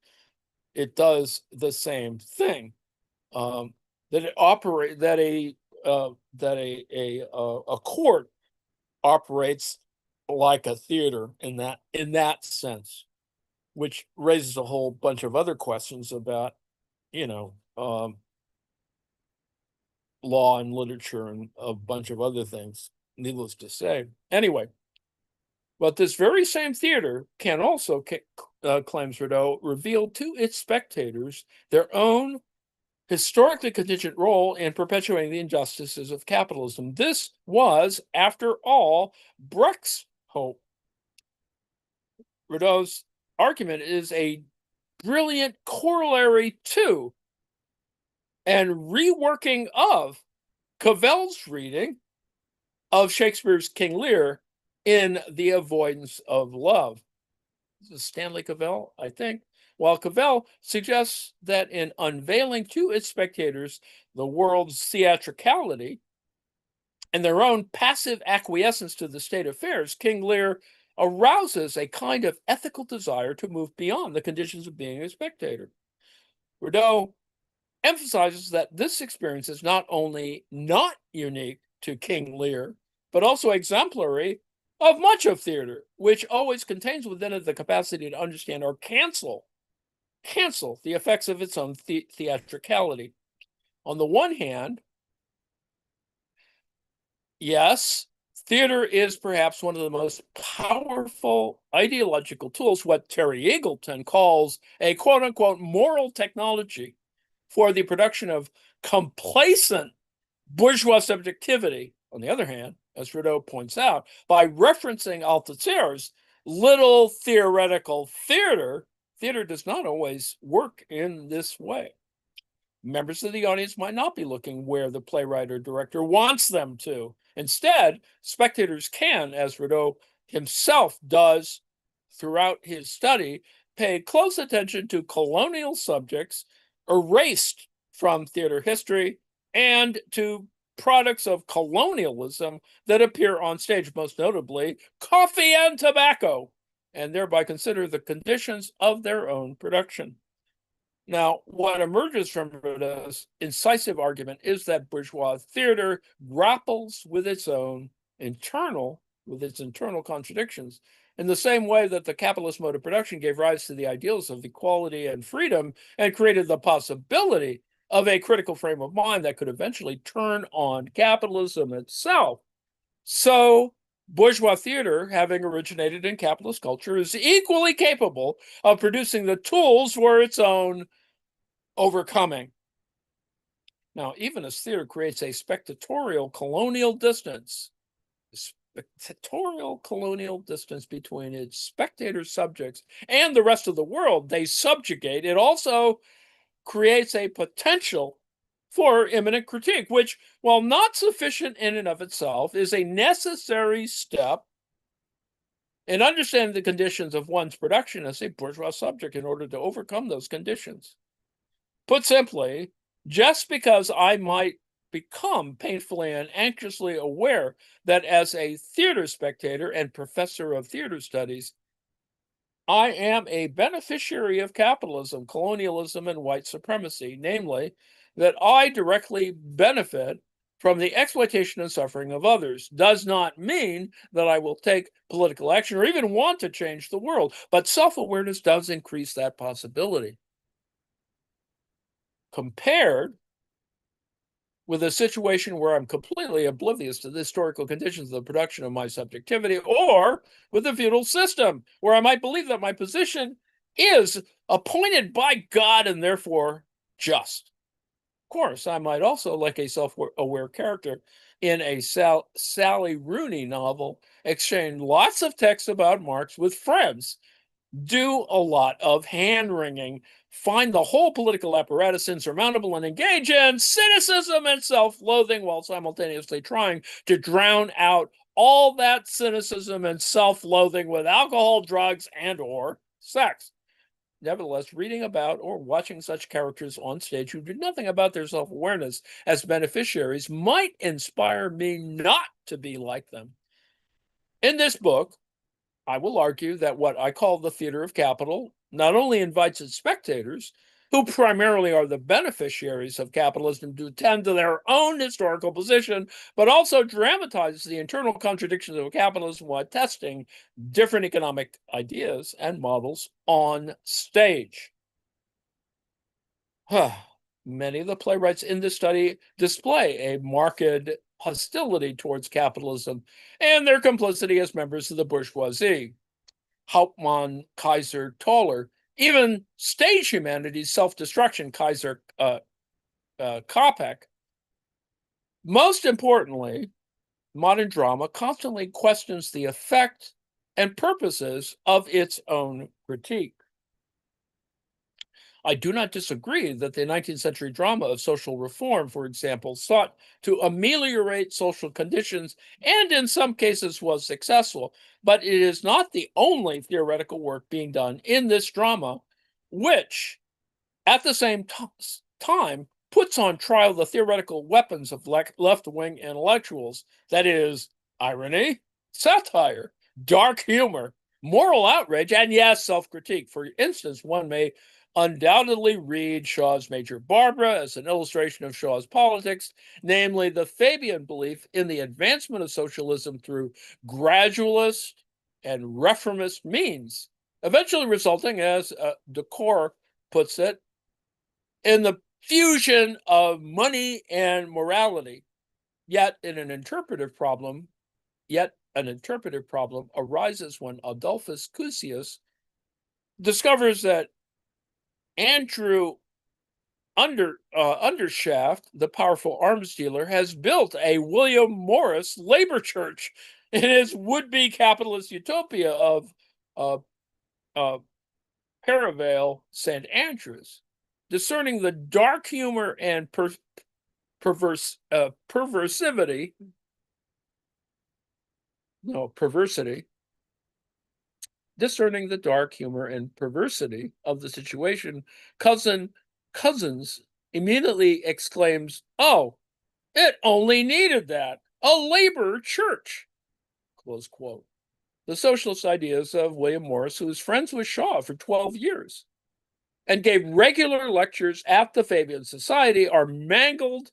it does the same thing. That a court operates like a theater in that sense, which raises a whole bunch of other questions about, law and literature and a bunch of other things, needless to say. Anyway, but this very same theater can also, claims Rideau, reveal to its spectators their own historically contingent role in perpetuating the injustices of capitalism. This was, after all, Brecht's hope. Rideau's argument is a brilliant corollary to and reworking of Cavell's reading of Shakespeare's King Lear in The Avoidance of Love. This is Stanley Cavell, I think. While Cavell suggests that in unveiling to its spectators the world's theatricality and their own passive acquiescence to the state of affairs, King Lear arouses a kind of ethical desire to move beyond the conditions of being a spectator. Rideau emphasizes that this experience is not only not unique to King Lear, but also exemplary of much of theater, which always contains within it the capacity to understand or cancel the effects of its own theatricality. On the one hand, yes, theater is perhaps one of the most powerful ideological tools, what Terry Eagleton calls a quote-unquote moral technology for the production of complacent Bourgeois subjectivity, on the other hand, as Rideau points out, by referencing Althusser's little theoretical theater does not always work in this way. Members of the audience might not be looking where the playwright or director wants them to. Instead, spectators can, as Rideau himself does throughout his study, pay close attention to colonial subjects erased from theater history and to products of colonialism that appear on stage, most notably coffee and tobacco, and thereby consider the conditions of their own production. Now, what emerges from Rideau's incisive argument is that bourgeois theater grapples with its internal contradictions in the same way that the capitalist mode of production gave rise to the ideals of equality and freedom and created the possibility of a critical frame of mind that could eventually turn on capitalism itself. So, bourgeois theater, having originated in capitalist culture, is equally capable of producing the tools for its own overcoming. Now, even as theater creates a spectatorial colonial distance between its spectator subjects and the rest of the world they subjugate, it also creates a potential for immanent critique, which, while not sufficient in and of itself, is a necessary step in understanding the conditions of one's production as a bourgeois subject in order to overcome those conditions. Put simply, just because I might become painfully and anxiously aware that as a theater spectator and professor of theater studies, I am a beneficiary of capitalism, colonialism, and white supremacy, namely, that I directly benefit from the exploitation and suffering of others, does not mean that I will take political action or even want to change the world, but self-awareness does increase that possibility. Compared with a situation where I'm completely oblivious to the historical conditions of the production of my subjectivity, or with the feudal system, where I might believe that my position is appointed by God and therefore just. Of course, I might also, like a self-aware character in a Sally Rooney novel, exchange lots of texts about Marx with friends, do a lot of hand-wringing, find the whole political apparatus insurmountable, and engage in cynicism and self-loathing while simultaneously trying to drown out all that cynicism and self-loathing with alcohol, drugs, and or sex. Nevertheless, reading about or watching such characters on stage who do nothing about their self-awareness as beneficiaries might inspire me not to be like them. In this book, I will argue that what I call the theater of capital not only invites its spectators, who primarily are the beneficiaries of capitalism, to attend to their own historical position, but also dramatizes the internal contradictions of capitalism while testing different economic ideas and models on stage. Many of the playwrights in this study display a marked hostility towards capitalism and their complicity as members of the bourgeoisie. Hauptmann, Kaiser, Toller, even stage humanity's self-destruction, Kaiser, Kopek. Most importantly, modern drama constantly questions the effect and purposes of its own critique. I do not disagree that the 19th century drama of social reform, for example, sought to ameliorate social conditions and in some cases was successful, but it is not the only theoretical work being done in this drama, which at the same time puts on trial the theoretical weapons of left-wing intellectuals, that is, irony, satire, dark humor, moral outrage, and yes, self-critique. For instance, one may undoubtedly read Shaw's Major Barbara as an illustration of Shaw's politics, namely the Fabian belief in the advancement of socialism through gradualist and reformist means, eventually resulting, as Decor puts it, in the fusion of money and morality. Yet an interpretive problem arises when Adolphus Cusius discovers that Andrew Undershaft, the powerful arms dealer, has built a William Morris labor church in his would-be capitalist utopia of uh, uh, Perivale, St. Andrews, discerning the dark humor and perversity discerning the dark humor and perversity of the situation, Cousins immediately exclaims, "Oh, it only needed that, a labor church," close quote. The socialist ideas of William Morris, who was friends with Shaw for 12 years and gave regular lectures at the Fabian Society, are mangled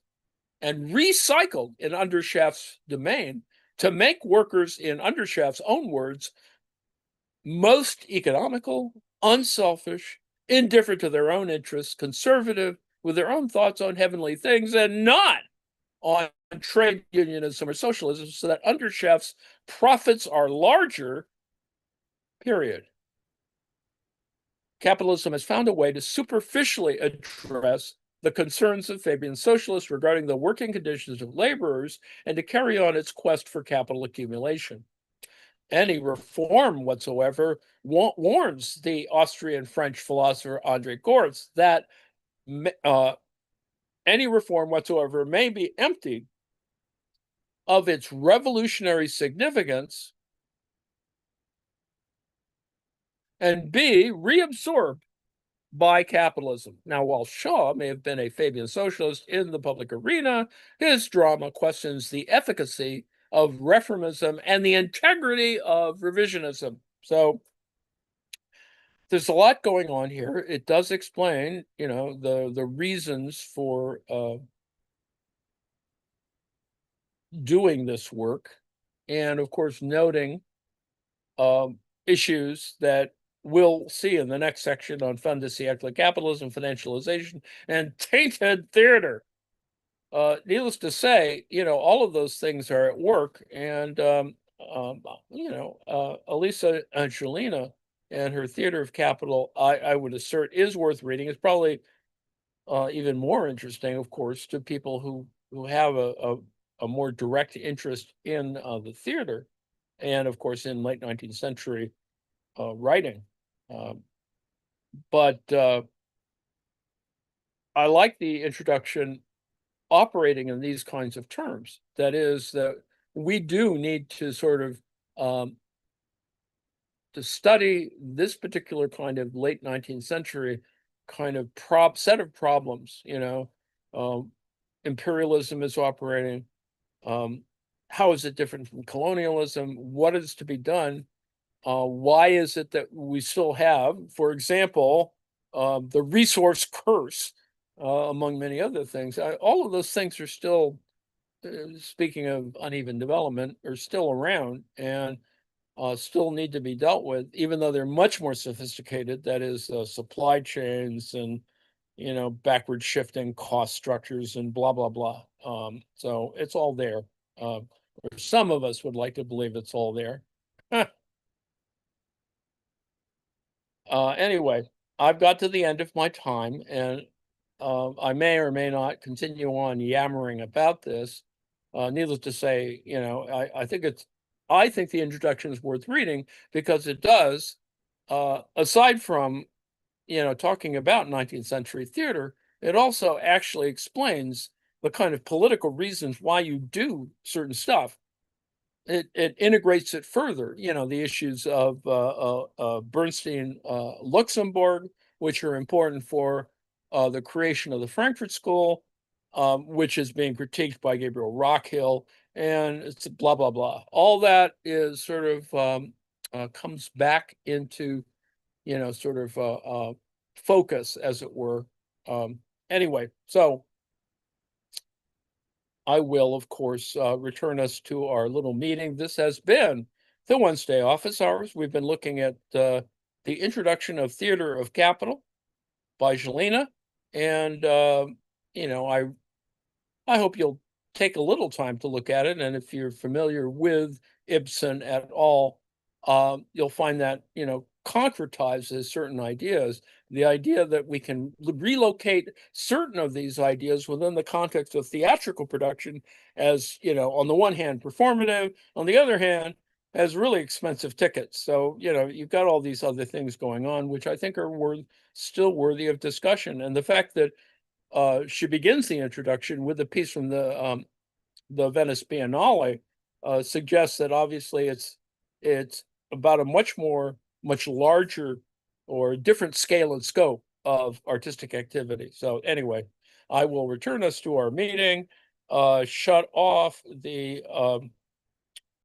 and recycled in Undershaft's domain to make workers, in Undershaft's own words, most economical, unselfish, indifferent to their own interests, conservative, with their own thoughts on heavenly things, and not on trade unionism or socialism, so that Undershaft's profits are larger, period. Capitalism has found a way to superficially address the concerns of Fabian socialists regarding the working conditions of laborers and to carry on its quest for capital accumulation. Any reform whatsoever warns the Austrian French philosopher Andre Gortz that any reform whatsoever may be empty of its revolutionary significance and be reabsorbed by capitalism. Now, while Shaw may have been a Fabian socialist in the public arena, his drama questions the efficacy of reformism and the integrity of revisionism. So there's a lot going on here. It does explain, the reasons for doing this work, and of course, noting issues that we'll see in the next section on fin de siècle capitalism, financialization, and tainted theater. Needless to say, all of those things are at work, and Alisa and Zhulina and her theater of capital, I would assert, is worth reading. It's probably even more interesting, of course, to people who have a more direct interest in the theater, and of course in late 19th century writing. But I like the introduction operating in these kinds of terms. That is, that we do need to sort of to study this particular kind of late 19th century kind of set of problems. Imperialism is operating. How is it different from colonialism? What is to be done? Why is it that we still have, for example, the resource curse, among many other things? All of those things are still, speaking of uneven development, are still around and still need to be dealt with, even though they're much more sophisticated. That is, supply chains and, backward shifting cost structures and blah, blah, blah. So it's all there. Or some of us would like to believe it's all there. Anyway, I've got to the end of my time, and I may or may not continue on yammering about this. Needless to say, I think the introduction is worth reading because it does, aside from, talking about 19th century theater, it also actually explains the kind of political reasons why you do certain stuff. It integrates it further, the issues of Bernstein, Luxembourg, which are important for the creation of the Frankfurt School, which is being critiqued by Gabriel Rockhill, and it's blah, blah, blah. All that is sort of comes back into, sort of focus, as it were. Anyway, so I will, of course, return us to our little meeting. This has been the Wednesday office hours. We've been looking at the introduction of Theater of Capital by Zhulina, and I hope you'll take a little time to look at it. And if you're familiar with Ibsen at all, you'll find that concretizes certain ideas the idea that we can relocate certain of these ideas within the context of theatrical production as, on the one hand, performative, on the other hand, as really expensive tickets. So, you've got all these other things going on, which I think are still worthy of discussion. And the fact that she begins the introduction with a piece from the Venice Biennale suggests that obviously it's about a much larger or different scale and scope of artistic activity. So anyway, I will return us to our meeting, shut off the